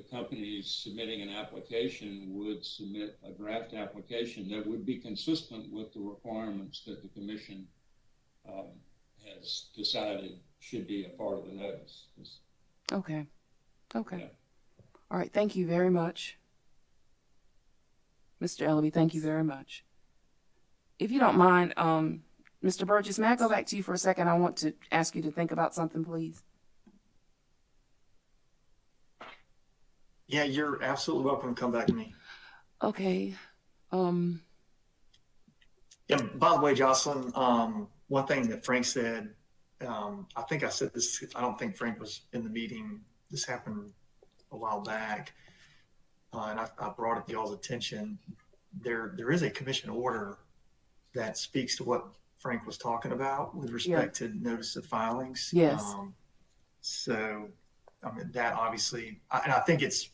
companies submitting an application would submit a draft application that would be consistent with the requirements that the commission has decided should be a part of the notice. Okay. Okay. Yeah. All right. Thank you very much. Mr. Ellaby, thank you very much. If you don't mind, Mr. Burgess, may I go back to you for a second? I want to ask you to think about something, please. Yeah, you're absolutely welcome to come back to me. Okay. Yeah, by the way, Jocelyn, one thing that Frank said, I think I said this, I don't think Frank was in the meeting. This happened a while back. And I brought it to y'all's attention. There is a commission order that speaks to what Frank was talking about with respect to notice of filings. Yes. So, I mean, that obviously, and I think it's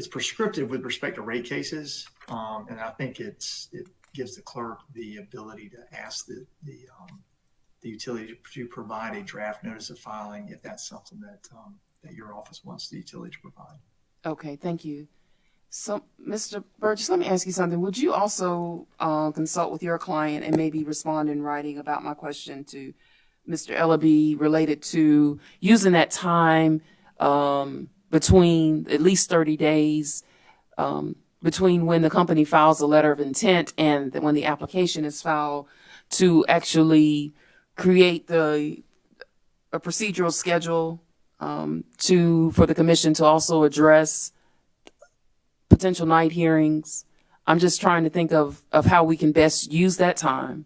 prescriptive with respect to rate cases. And I think it gives the clerk the ability to ask the utility to provide a draft notice of filing if that's something that your office wants the utility to provide. Okay. Thank you. So, Mr. Burgess, let me ask you something. Would you also consult with your client and maybe respond in writing about my question to Mr. Ellaby related to using that time between at least 30 days between when the company files a letter of intent and when the application is filed to actually create a procedural schedule for the commission to also address potential night hearings? I'm just trying to think of how we can best use that time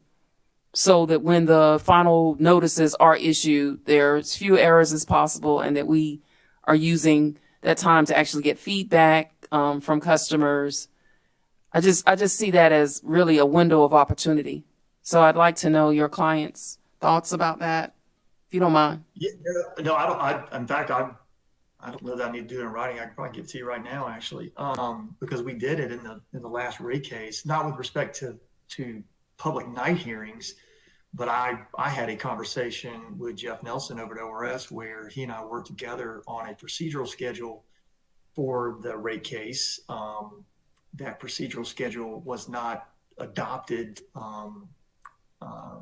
so that when the final notices are issued, there's few errors as possible and that we are using that time to actually get feedback from customers. I just see that as really a window of opportunity. So I'd like to know your client's thoughts about that, if you don't mind. Yeah, no, in fact, I don't know that I need to do it in writing. I can probably give it to you right now, actually, because we did it in the last rate case, not with respect to public night hearings, but I had a conversation with Jeff Nelson over at ORS where he and I worked together on a procedural schedule for the rate case. That procedural schedule was not adopted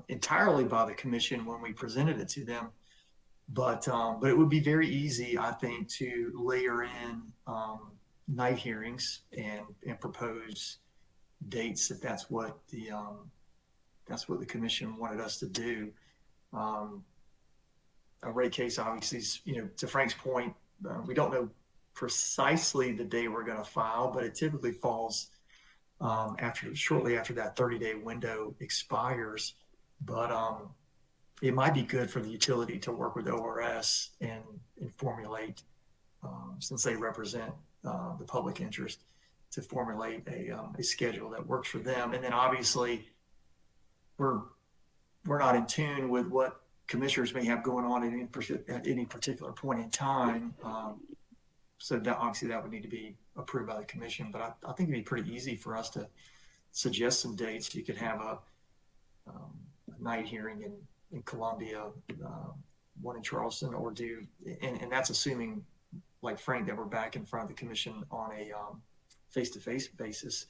entirely by the commission when we presented it to them. But it would be very easy, I think, to layer in night hearings and propose dates if that's what the commission wanted us to do. A rate case, obviously, is, to Frank's point, we don't know precisely the day we're going to file, but it typically falls shortly after that 30-day window expires. But it might be good for the utility to work with ORS and formulate, since they represent the public interest, to formulate a schedule that works for them. And then obviously we're not in tune with what commissioners may have going on at any particular point in time. So that obviously that would need to be approved by the commission. But I think it'd be pretty easy for us to suggest some dates. You could have a night hearing in Columbia, one in Charleston, or and that's assuming, like Frank, that we're back in front of the commission on a face-to-face basis.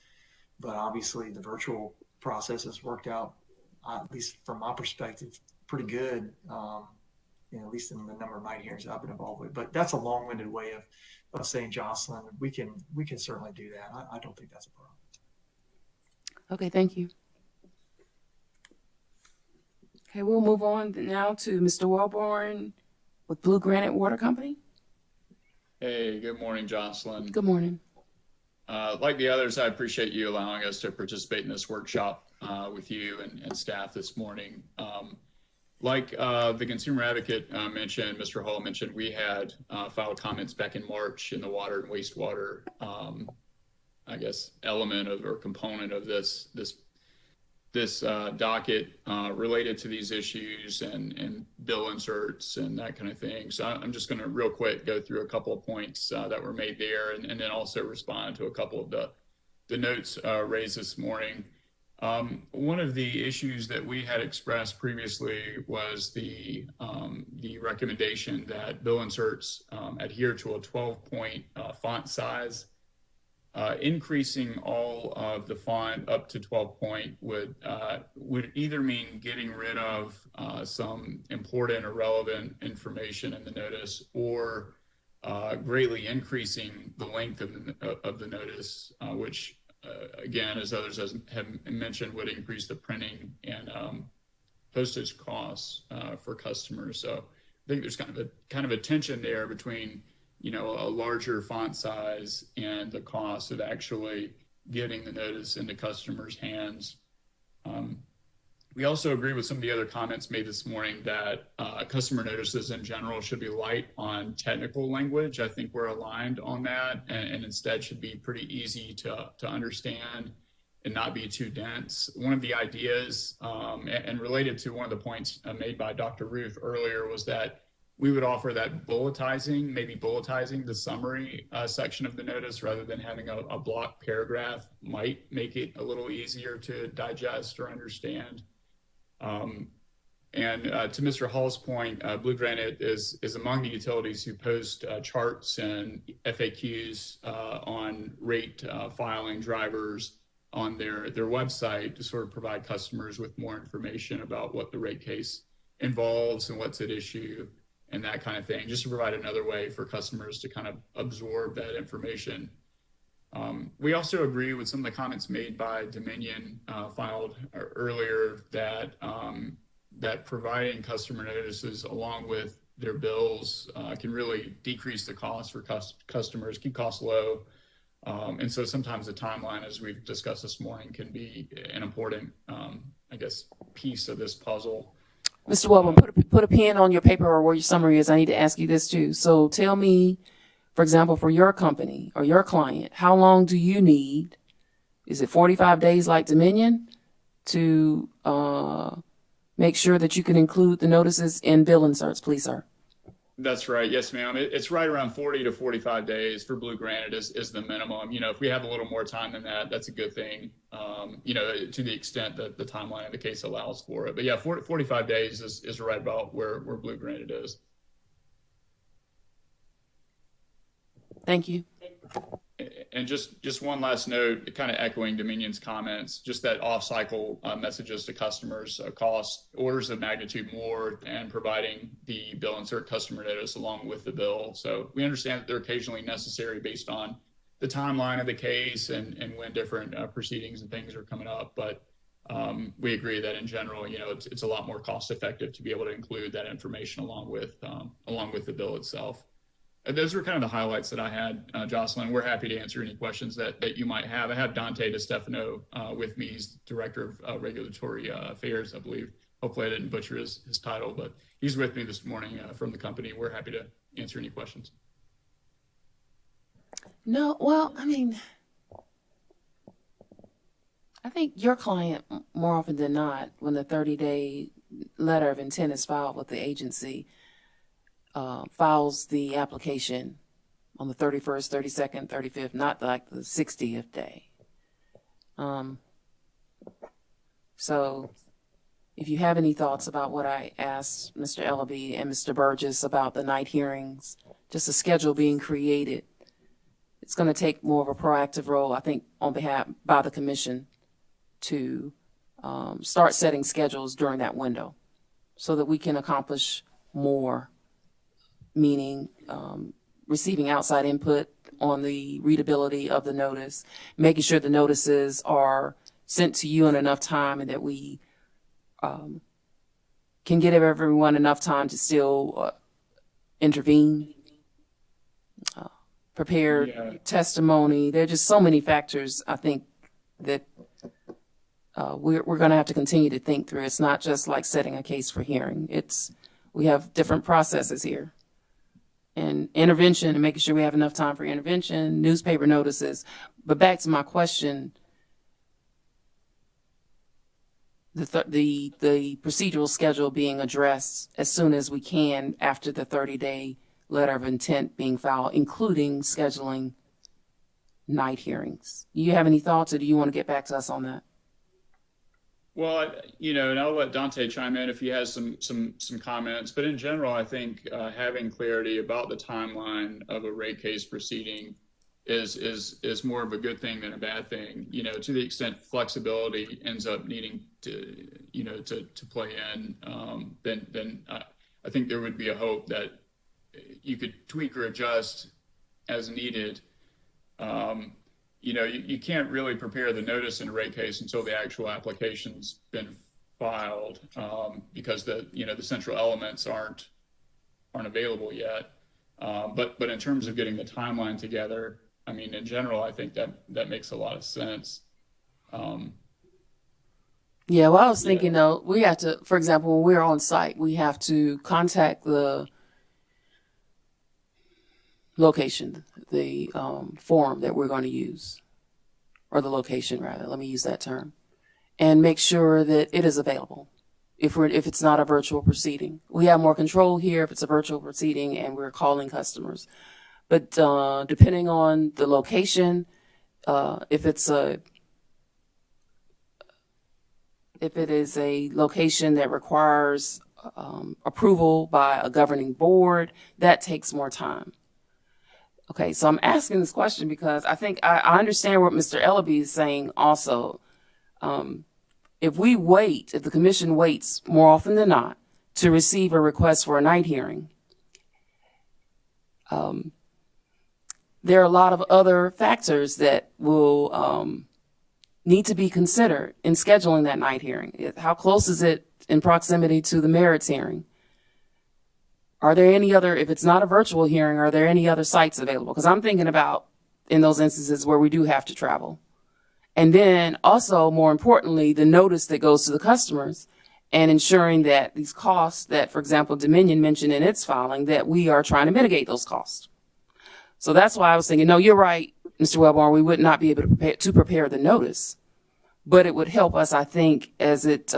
But obviously the virtual process has worked out, at least from my perspective, pretty good, at least in the number of night hearings I've been involved with. But that's a long-winded way of saying, Jocelyn, we can certainly do that. I don't think that's a problem. Okay, thank you. Okay, we'll move on now to Mr. Welborn with Blue Granite Water Company. Hey, good morning, Jocelyn. Good morning. Like the others, I appreciate you allowing us to participate in this workshop with you and staff this morning. Like the consumer advocate mentioned, Mr. Hall mentioned, we had filed comments back in March in the water and wastewater, I guess, element of or component of this docket related to these issues and bill inserts and that kind of thing. So I'm just going to real quick go through a couple of points that were made there, and then also respond to a couple of the notes raised this morning. One of the issues that we had expressed previously was the recommendation that bill inserts adhere to a 12-point font size. Increasing all of the font up to 12-point would either mean getting rid of some important or relevant information in the notice, or greatly increasing the length of the notice, which again, as others have mentioned, would increase the printing and postage costs for customers. So I think there's kind of a tension there between a larger font size and the cost of actually getting the notice into customers' hands. We also agree with some of the other comments made this morning that customer notices in general should be light on technical language. I think we're aligned on that, and instead should be pretty easy to understand and not be too dense. One of the ideas, and related to one of the points made by Dr. Ruth earlier, was that we would offer that maybe bulletizing the summary section of the notice rather than having a block paragraph might make it a little easier to digest or understand. And to Mr. Hall's point, Blue Granite is among the utilities who post charts and FAQs on rate filing drivers on their website to sort of provide customers with more information about what the rate case involves and what's at issue and that kind of thing, just to provide another way for customers to kind of absorb that information. We also agree with some of the comments made by Dominion filed earlier that providing customer notices along with their bills can really decrease the cost for customers, keep costs low. And so sometimes the timeline, as we've discussed this morning, can be an important, piece of this puzzle. Mr. Welborn, put a pin on your paper or where your summary is. I need to ask you this too. So tell me, for example, for your company or your client, how long do you need? Is it 45 days like Dominion to make sure that you can include the notices in bill inserts, please, sir? That's right. Yes, ma'am. It's right around 40 to 45 days for Blue Granite is the minimum. If we have a little more time than that, that's a good thing, to the extent that the timeline of the case allows for it. But yeah, 45 days is right about where Blue Granite is. Thank you. And just one last note, kind of echoing Dominion's comments, just that off-cycle messages to customers cost orders of magnitude more than providing the bill insert customer notice along with the bill. So we understand that they're occasionally necessary based on the timeline of the case and when different proceedings and things are coming up. But we agree that in general, it's a lot more cost effective to be able to include that information along with the bill itself. Those were kind of the highlights that I had, Jocelyn. We're happy to answer any questions that you might have. I have Dante DeStefano with me. He's Director of Regulatory Affairs, I believe. Hopefully I didn't butcher his title, but he's with me this morning from the company. We're happy to answer any questions. No, well, I think your client, more often than not, when the 30-day letter of intent is filed with the agency, files the application on the 31st, 32nd, 35th, not like the 60th day. So if you have any thoughts about what I asked Mr. Ellaby and Mr. Burgess about the night hearings, just a schedule being created, it's going to take more of a proactive role, I think, by the commission to start setting schedules during that window. so that we can accomplish more, meaning receiving outside input on the readability of the notice, making sure the notices are sent to you in enough time and that we can give everyone enough time to still intervene, prepare testimony. There are just so many factors, I think, that we're going to have to continue to think through. It's not just like setting a case for hearing. We have different processes here. And intervention and making sure we have enough time for intervention, newspaper notices. But back to my question, the procedural schedule being addressed as soon as we can after the 30-day letter of intent being filed, including scheduling night hearings. Do you have any thoughts, or do you want to get back to us on that? Well, and I'll let Dante chime in if he has some comments. But in general, I think having clarity about the timeline of a rate case proceeding is more of a good thing than a bad thing. To the extent flexibility ends up needing to to play in, then I think there would be a hope that you could tweak or adjust as needed. You can't really prepare the notice in a rate case until the actual application's been filed, because the central elements aren't available yet. But in terms of getting the timeline together, I mean, in general, I think that makes a lot of sense. Yeah, well, I was thinking though, we have to, for example, when we're on site, we have to contact the location, the forum that we're going to use, or the location rather, let me use that term, and make sure that it is available. If it's not a virtual proceeding, we have more control here if it's a virtual proceeding and we're calling customers. But depending on the location, if it is a location that requires approval by a governing board, that takes more time. Okay, so I'm asking this question because I think I understand what Mr. Ellaby is saying also. If the commission waits more often than not to receive a request for a night hearing, there are a lot of other factors that will need to be considered in scheduling that night hearing. How close is it in proximity to the merits hearing? Are there any other, if it's not a virtual hearing, are there any other sites available? Because I'm thinking about in those instances where we do have to travel. And then also, more importantly, the notice that goes to the customers and ensuring that these costs that, for example, Dominion mentioned in its filing, that we are trying to mitigate those costs. So that's why I was thinking, no, you're right, Mr. Wellborn, we would not be able to prepare the notice, but it would help us, I think, as it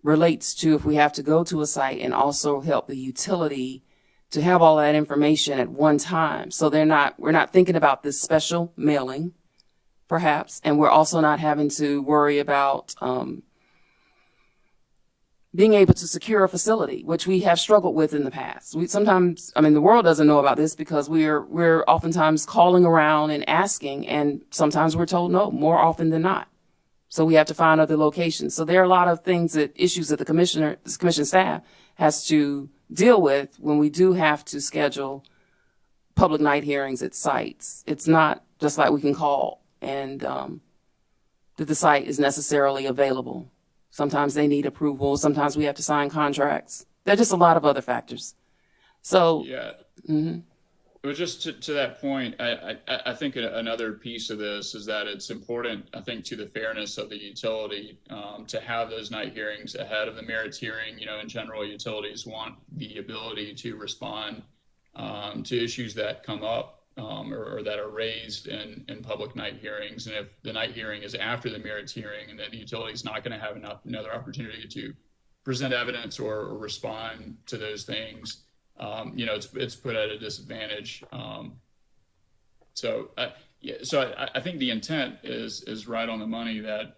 relates to if we have to go to a site, and also help the utility to have all that information at one time. So we're not thinking about this special mailing, perhaps, and we're also not having to worry about being able to secure a facility, which we have struggled with in the past. The world doesn't know about this because we're oftentimes calling around and asking, and sometimes we're told no, more often than not. So we have to find other locations. So there are a lot of issues that the commission staff has to deal with when we do have to schedule public night hearings at sites. It's not just like we can call and that the site is necessarily available. Sometimes they need approval. Sometimes we have to sign contracts. There are just a lot of other factors. So yeah. It was just to that point. I think another piece of this is that it's important, I think, to the fairness of the utility to have those night hearings ahead of the merits hearing. In general, utilities want the ability to respond to issues that come up or that are raised in public night hearings. And if the night hearing is after the merits hearing, and that the utility is not going to have another opportunity to present evidence or respond to those things, it's put at a disadvantage. So I think the intent is right on the money, that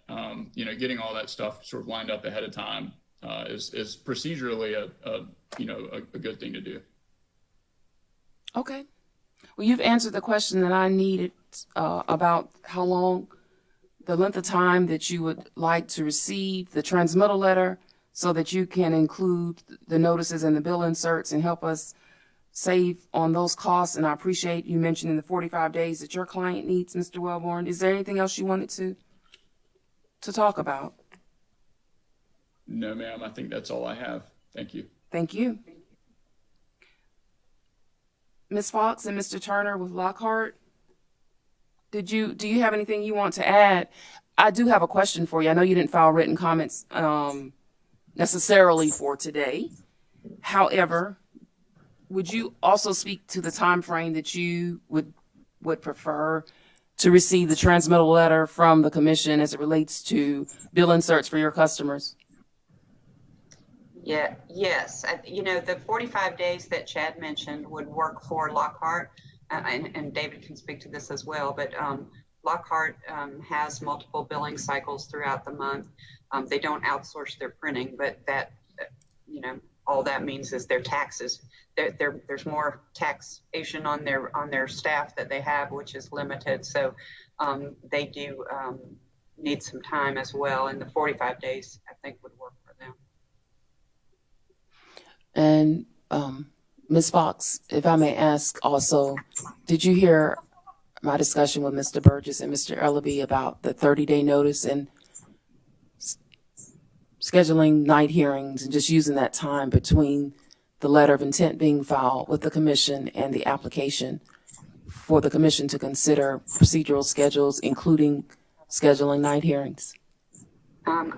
getting all that stuff sort of lined up ahead of time is procedurally a good thing to do. Okay. Well, you've answered the question that I needed about how long, the length of time that you would like to receive the transmittal letter. so that you can include the notices and the bill inserts and help us save on those costs. And I appreciate you mentioning the 45 days that your client needs, Mr. Wellborn. Is there anything else you wanted to talk about? No, ma'am, I think that's all I have. Thank you. Thank you. Ms. Fox and Mr. Turner with Lockhart, do you have anything you want to add? I do have a question for you. I know you didn't file written comments necessarily for today. However, would you also speak to the time frame that you would prefer to receive the transmittal letter from the commission as it relates to bill inserts for your customers? Yeah, yes. The 45 days that Chad mentioned would work for Lockhart, and David can speak to this as well, but Lockhart has multiple billing cycles throughout the month. They don't outsource their printing, but that, all that means is their taxes. There's more taxation on their staff that they have, which is limited. So they do need some time as well, and the 45 days I think would work for them. And Ms. Fox, if I may ask also, did you hear my discussion with Mr. Burgess and Mr. Ellaby about the 30-day notice and scheduling night hearings and just using that time between the letter of intent being filed with the commission and the application for the commission to consider procedural schedules, including scheduling night hearings?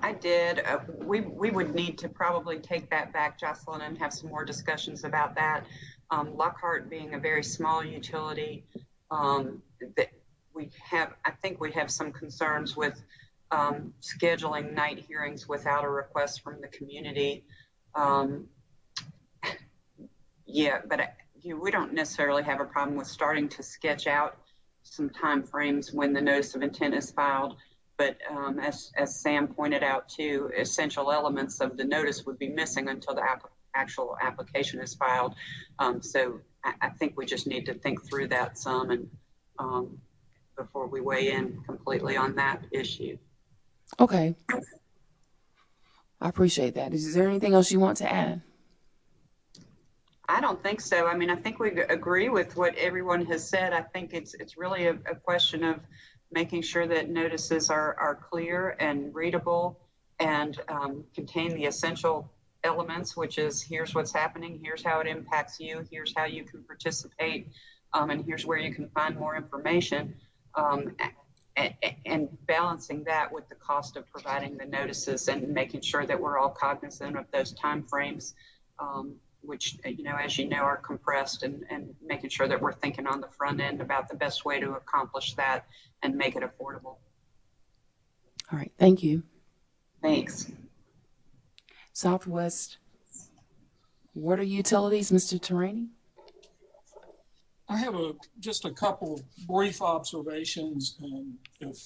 I did. We would need to probably take that back, Jocelyn, and have some more discussions about that. Lockhart being a very small utility, that I think we have some concerns with scheduling night hearings without a request from the community. Yeah, but we don't necessarily have a problem with starting to sketch out some time frames when the notice of intent is filed. But as Sam pointed out too, essential elements of the notice would be missing until the actual application is filed. So I think we just need to think through that some and before we weigh in completely on that issue. Okay. I appreciate that. Is there anything else you want to add? I don't think so. I mean, I think we agree with what everyone has said. I think it's really a question of making sure that notices are clear and readable and contain the essential elements, which is here's what's happening, here's how it impacts you, here's how you can participate, and here's where you can find more information, and balancing that with the cost of providing the notices and making sure that we're all cognizant of those time frames, which, as you know, are compressed, and making sure that we're thinking on the front end about the best way to accomplish that and make it affordable. All right. Thank you. Thanks. Southwest Water Utilities, Mr. Terani. I have just a couple brief observations, and if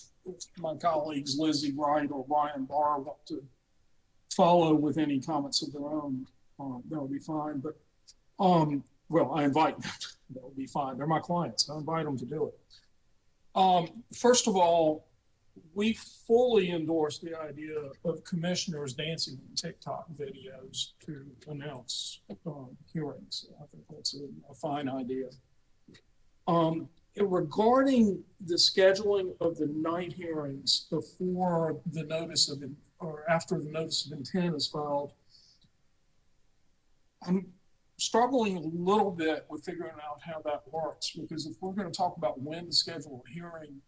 my colleagues Lizzie Wright or Ryan Barr want to follow with any comments of their own, that'll be fine. But well, I invite them. That'll be fine. They're my clients. I invite them to do it. First of all, we fully endorse the idea of commissioners dancing in TikTok videos to announce hearings. I think that's a fine idea. Regarding the scheduling of the night hearings before the notice of or after the notice of intent is filed, I'm struggling a little bit with figuring out how that works, because if we're going to talk about when to schedule a hearing,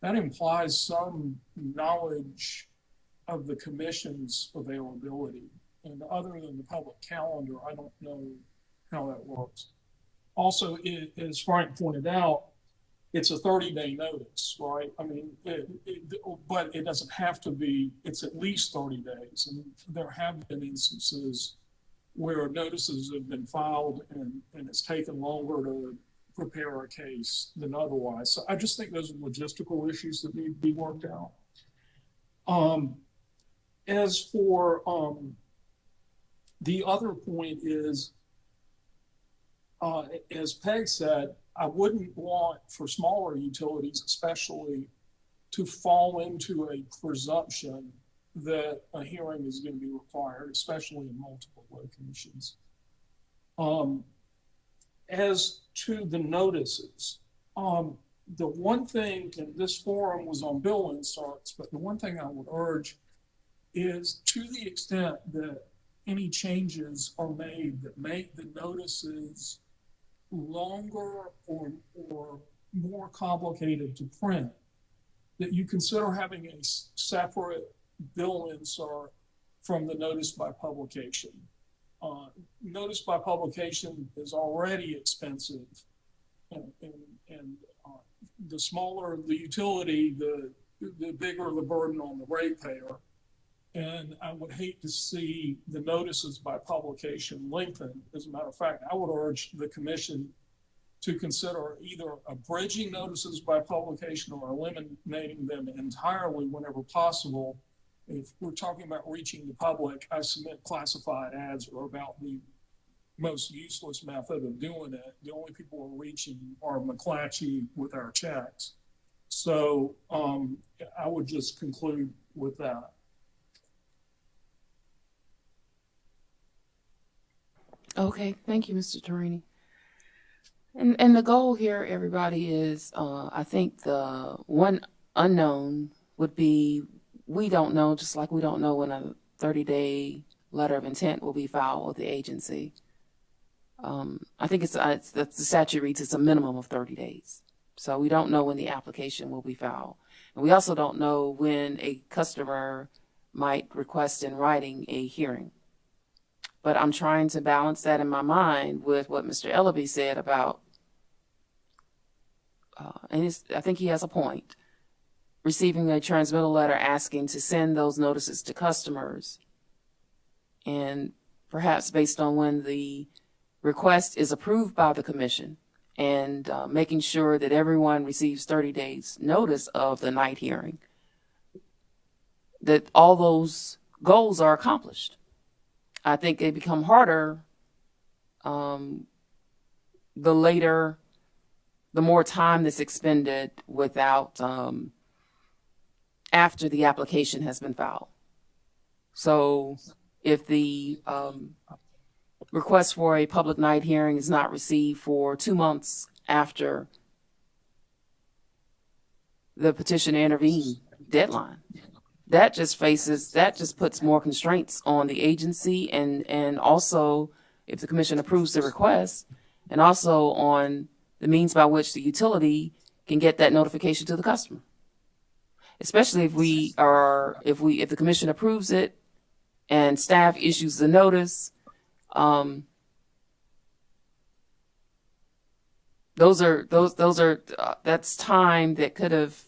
that implies some knowledge of the commission's availability. And other than the public calendar, I don't know how that works. Also, as Frank pointed out, it's a 30-day notice, right? I mean, but it doesn't have to be, it's at least 30 days. And there have been instances where notices have been filed and it's taken longer to prepare a case than otherwise. So I just think those are logistical issues that need to be worked out. As for the other point is, as Peg said, I wouldn't want for smaller utilities especially to fall into a presumption that a hearing is going to be required, especially in multiple locations. As to the notices, the one thing, and this forum was on bill inserts, but the one thing I would urge is, to the extent that any changes are made that make the notices longer or more complicated to print, that you consider having a separate bill insert from the notice by publication. Notice by publication is already expensive, and the smaller the utility, the bigger the burden on the ratepayer. And I would hate to see the notices by publication lengthened. As a matter of fact, I would urge the commission to consider either abridging notices by publication or eliminating them entirely whenever possible. If we're talking about reaching the public, I submit classified ads are about the most useless method of doing it. The only people we're reaching are McClatchy with our checks. So I would just conclude with that. Okay, thank you, Mr. Torini. And the goal here, everybody, is I think the one unknown would be, we don't know, just like we don't know when a 30-day letter of intent will be filed with the agency. I think the statute reads it's a minimum of 30 days. So we don't know when the application will be filed. And we also don't know when a customer might request in writing a hearing. But I'm trying to balance that in my mind with what Mr. Ellaby said about, I think he has a point, receiving a transmittal letter asking to send those notices to customers. And perhaps based on when the request is approved by the commission, and making sure that everyone receives 30 days notice of the night hearing, that all those goals are accomplished. I think they become harder the more time that's expended without, after the application has been filed. So if the request for a public night hearing is not received for 2 months after the petition to intervene deadline, that just puts more constraints on the agency, and also, if the commission approves the request, and also on the means by which the utility can get that notification to the customer. Especially if the commission approves it and staff issues the notice, that's time that could have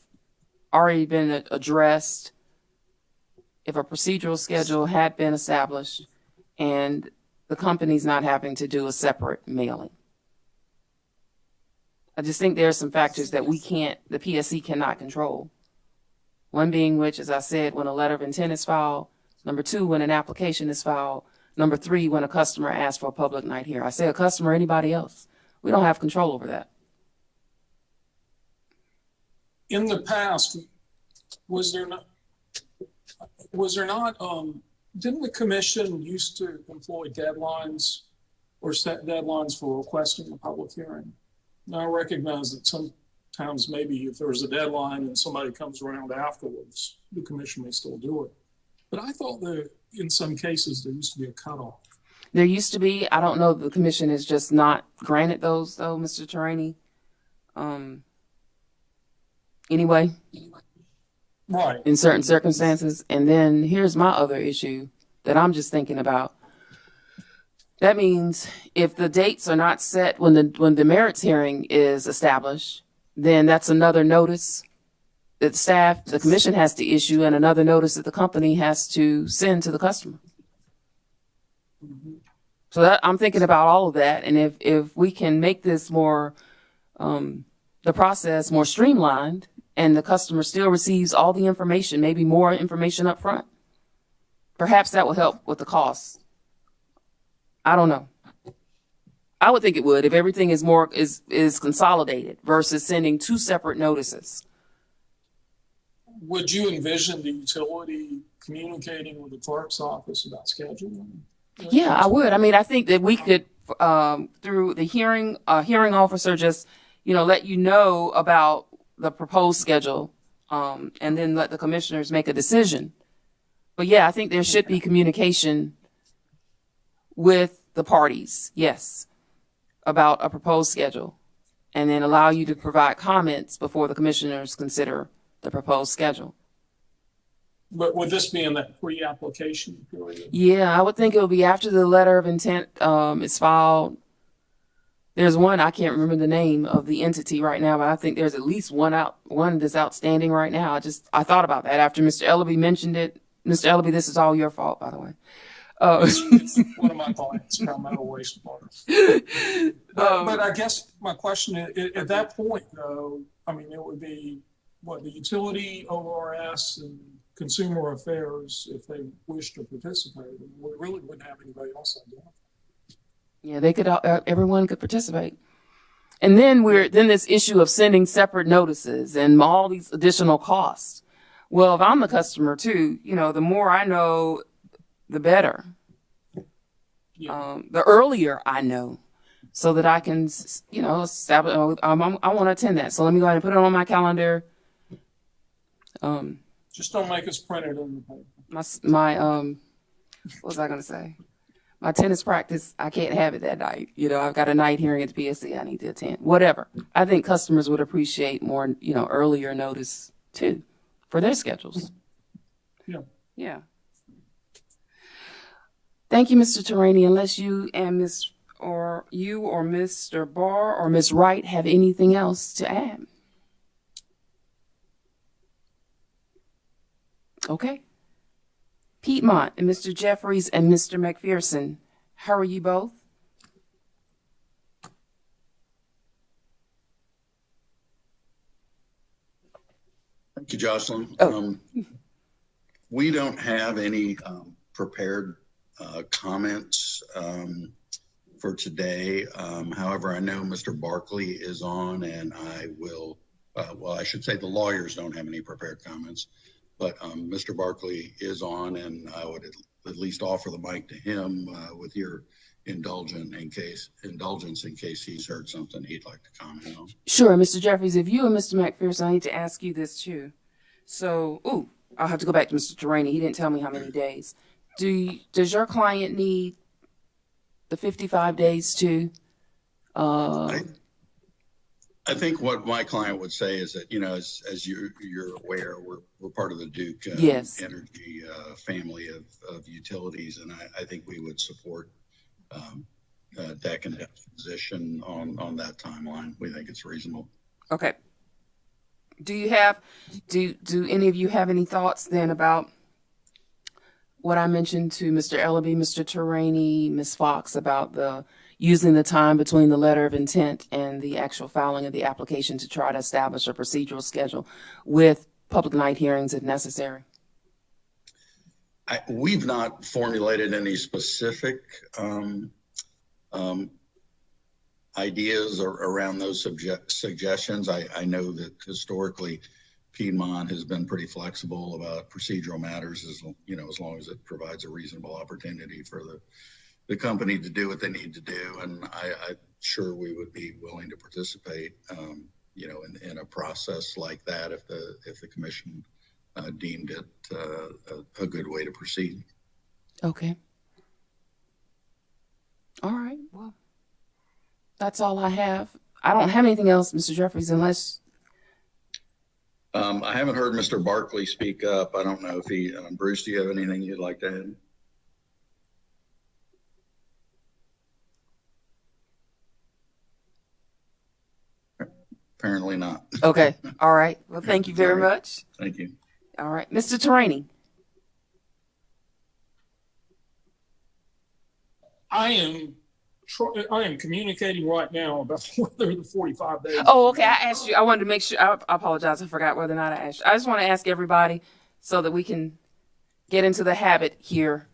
already been addressed if a procedural schedule had been established and the company's not having to do a separate mailing. I just think there are some factors that the PSC cannot control. One being which, as I said, when a letter of intent is filed. Number 2, when an application is filed. Number 3, when a customer asks for a public night hearing. I say a customer or anybody else. We don't have control over that. In the past, didn't the commission used to employ deadlines or set deadlines for requesting a public hearing? Now, I recognize that sometimes maybe if there's a deadline and somebody comes around afterwards, the commission may still do it. But I thought that in some cases there used to be a cutoff. There used to be. I don't know if the commission has just not granted those, though, Mr. Torini. Anyway. Right. In certain circumstances. And then here's my other issue that I'm just thinking about. That means if the dates are not set when the merits hearing is established, then that's another notice that the commission has to issue, and another notice that the company has to send to the customer. Mm-hmm. So I'm thinking about all of that. And if we can make this more, the process more streamlined, and the customer still receives all the information, maybe more information up front, perhaps that will help with the costs. I don't know. I would think it would if everything is consolidated versus sending 2 separate notices. would you envision the utility communicating with the clerk's office about scheduling? Yeah, I would. I mean, I think that we could, through the hearing officer, just, let you know about the proposed schedule, and then let the commissioners make a decision. But yeah, I think there should be communication with the parties, yes, about a proposed schedule, and then allow you to provide comments before the commissioners consider the proposed schedule. But would this be in that pre-application period? Yeah, I would think it would be after the letter of intent is filed. There's one, I can't remember the name of the entity right now, but I think there's at least one that's outstanding right now. I thought about that after Mr. Ellaby mentioned it. Mr. Ellaby, this is all your fault, by the way. It's one of my clients, Palmetto Wastewater. But I guess my question is, at that point, though, I mean, it would be the utility, ORS, and Consumer Affairs, if they wish to participate. We really wouldn't have anybody else identified. Yeah, they could. Everyone could participate. And then then this issue of sending separate notices and all these additional costs. Well, if I'm the customer too, the more I know, the better. Yeah. The earlier I know, so that I can, establish. I want to attend that, so let me go ahead and put it on my calendar. Just don't make us print it in the paper. What was I going to say? My tennis practice, I can't have it that night. I've got a night hearing at the PSC I need to attend. Whatever. I think customers would appreciate more, earlier notice too, for their schedules. Yeah. Yeah. Thank you, Mr. Terani. Unless you and Mr. Barr or Ms. Wright have anything else to add. Okay. Piedmont and Mr. Jeffries and Mr. McPherson, how are you both? Thank you, Jocelyn. Oh. We don't have any prepared comments for today. However, I know Mr. Barkley is on, and I will, I should say the lawyers don't have any prepared comments, but Mr. Barkley is on, and I would at least offer the mic to him with your indulgence in case he's heard something he'd like to comment on. Sure, Mr. Jeffries, if you and Mr. McPherson, I need to ask you this too. So, I'll have to go back to Mr. Terani. He didn't tell me how many days. Does your client need the 55 days too? I think what my client would say is that, as you're aware, we're part of the Duke Yes. Energy family of utilities, and I think we would support DEC and DEC's position on that timeline. We think it's reasonable. Okay. Do any of you have any thoughts then about what I mentioned to Mr. Ellaby, Mr. Terani, Ms. Fox about using the time between the letter of intent and the actual filing of the application to try to establish a procedural schedule with public night hearings if necessary? We've not formulated any specific ideas around those suggestions. I know that historically Piedmont has been pretty flexible about procedural matters, as long as it provides a reasonable opportunity for the company to do what they need to do. And I'm sure we would be willing to participate, in a process like that if the commission deemed it a good way to proceed. Okay. All right. Well, that's all I have. I don't have anything else, Mr. Jeffries, unless. I haven't heard Mr. Barkley speak up. I don't know if Bruce, do you have anything you'd like to add? Apparently not. Okay. All right. Well, thank you very much. Thank you. All right. Mr. Terani. I am communicating right now about whether the 45 days. Oh, okay. I asked you. I wanted to make sure. I apologize. I forgot whether or not I asked you. I just want to ask everybody so that we can get into the habit here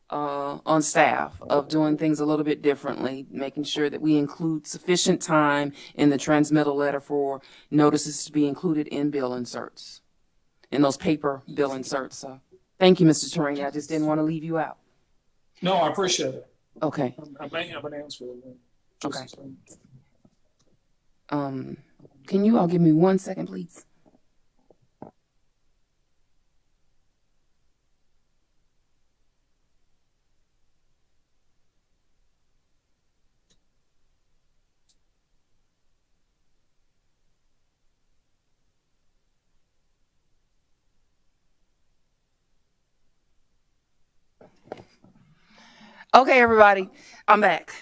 on staff of doing things a little bit differently, making sure that we include sufficient time in the transmittal letter for notices to be included in bill inserts. in those paper bill inserts. So thank you, Mr. Torini. I just didn't want to leave you out. No, I appreciate it. Okay. I may have an answer. Just Okay. so- Can you all give me 1 second, please? Okay, everybody, I'm back.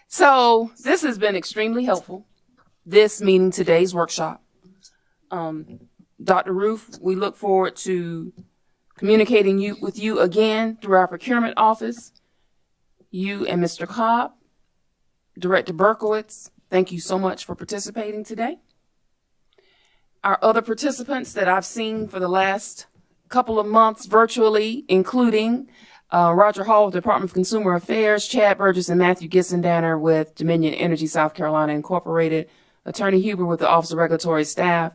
So this has been extremely helpful, this meeting, today's workshop. Dr. Roof, we look forward to communicating with you again through our procurement office. You and Mr. Cobb, Director Berkowitz, thank you so much for participating today. Our other participants that I've seen for the last couple of months virtually, including Roger Hall with the Department of Consumer Affairs, Chad Burgess and Matthew Gissendanner with Dominion Energy South Carolina Incorporated, Attorney Huber with the Office of Regulatory Staff,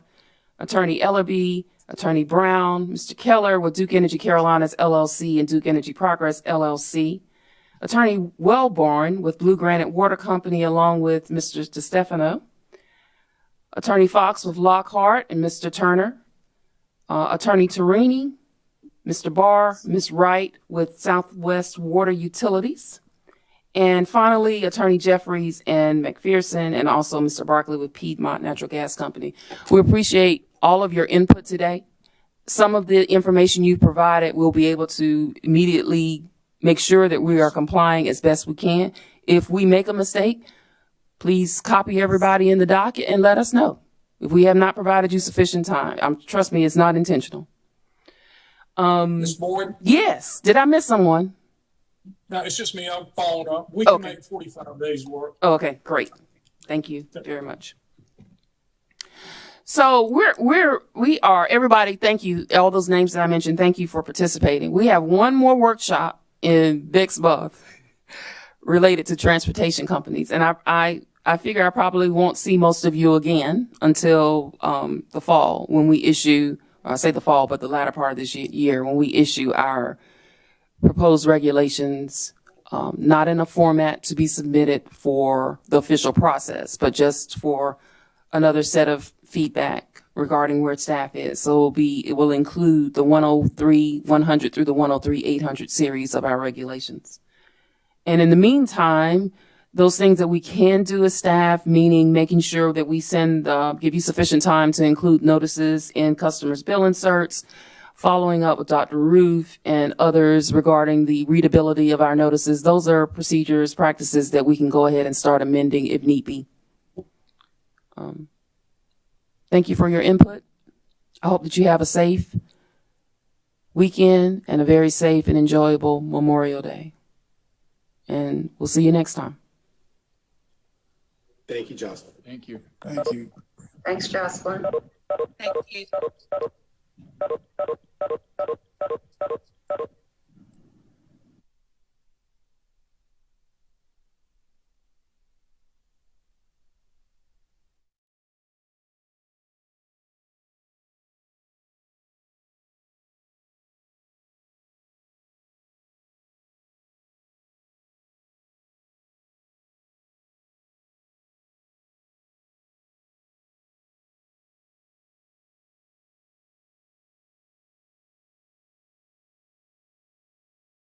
Attorney Ellerby, Attorney Brown, Mr. Keller with Duke Energy Carolinas LLC and Duke Energy Progress LLC, Attorney Wellborn with Blue Granite Water Company along with Mr. DeStefano, Attorney Fox with Lockhart and Mr. Turner, Attorney Torini, Mr. Barr, Ms. Wright with Southwest Water Utilities, and finally, Attorney Jeffries and McPherson, and also Mr. Barkley with Piedmont Natural Gas Company. We appreciate all of your input today. Some of the information you've provided, we'll be able to immediately make sure that we are complying as best we can. If we make a mistake, please copy everybody in the docket and let us know. If we have not provided you sufficient time, trust me, it's not intentional. Ms. Boyd? Yes. Did I miss someone? No, it's just me. I'm following up. We can Okay. make 45 days work. Oh, okay, great. Thank you very much. So we are, everybody, thank you. All those names that I mentioned, thank you for participating. We have one more workshop in Bixbug related to transportation companies. And I figure I probably won't see most of you again until the fall when we issue, I say the fall, but the latter part of this year when we issue our proposed regulations, not in a format to be submitted for the official process, but just for another set of feedback regarding where staff is. So it will include the 103-100 through the 103-800 series of our regulations. And in the meantime, those things that we can do as staff, meaning making sure that we give you sufficient time to include notices in customers' bill inserts, following up with Dr. Roof and others regarding the readability of our notices. Those are procedures, practices that we can go ahead and start amending if need be. Thank you for your input. I hope that you have a safe weekend and a very safe and enjoyable Memorial Day. And we'll see you next time. Thank you, Jocelyn. Thank you. Thank you. Thanks, Jocelyn. Thank you.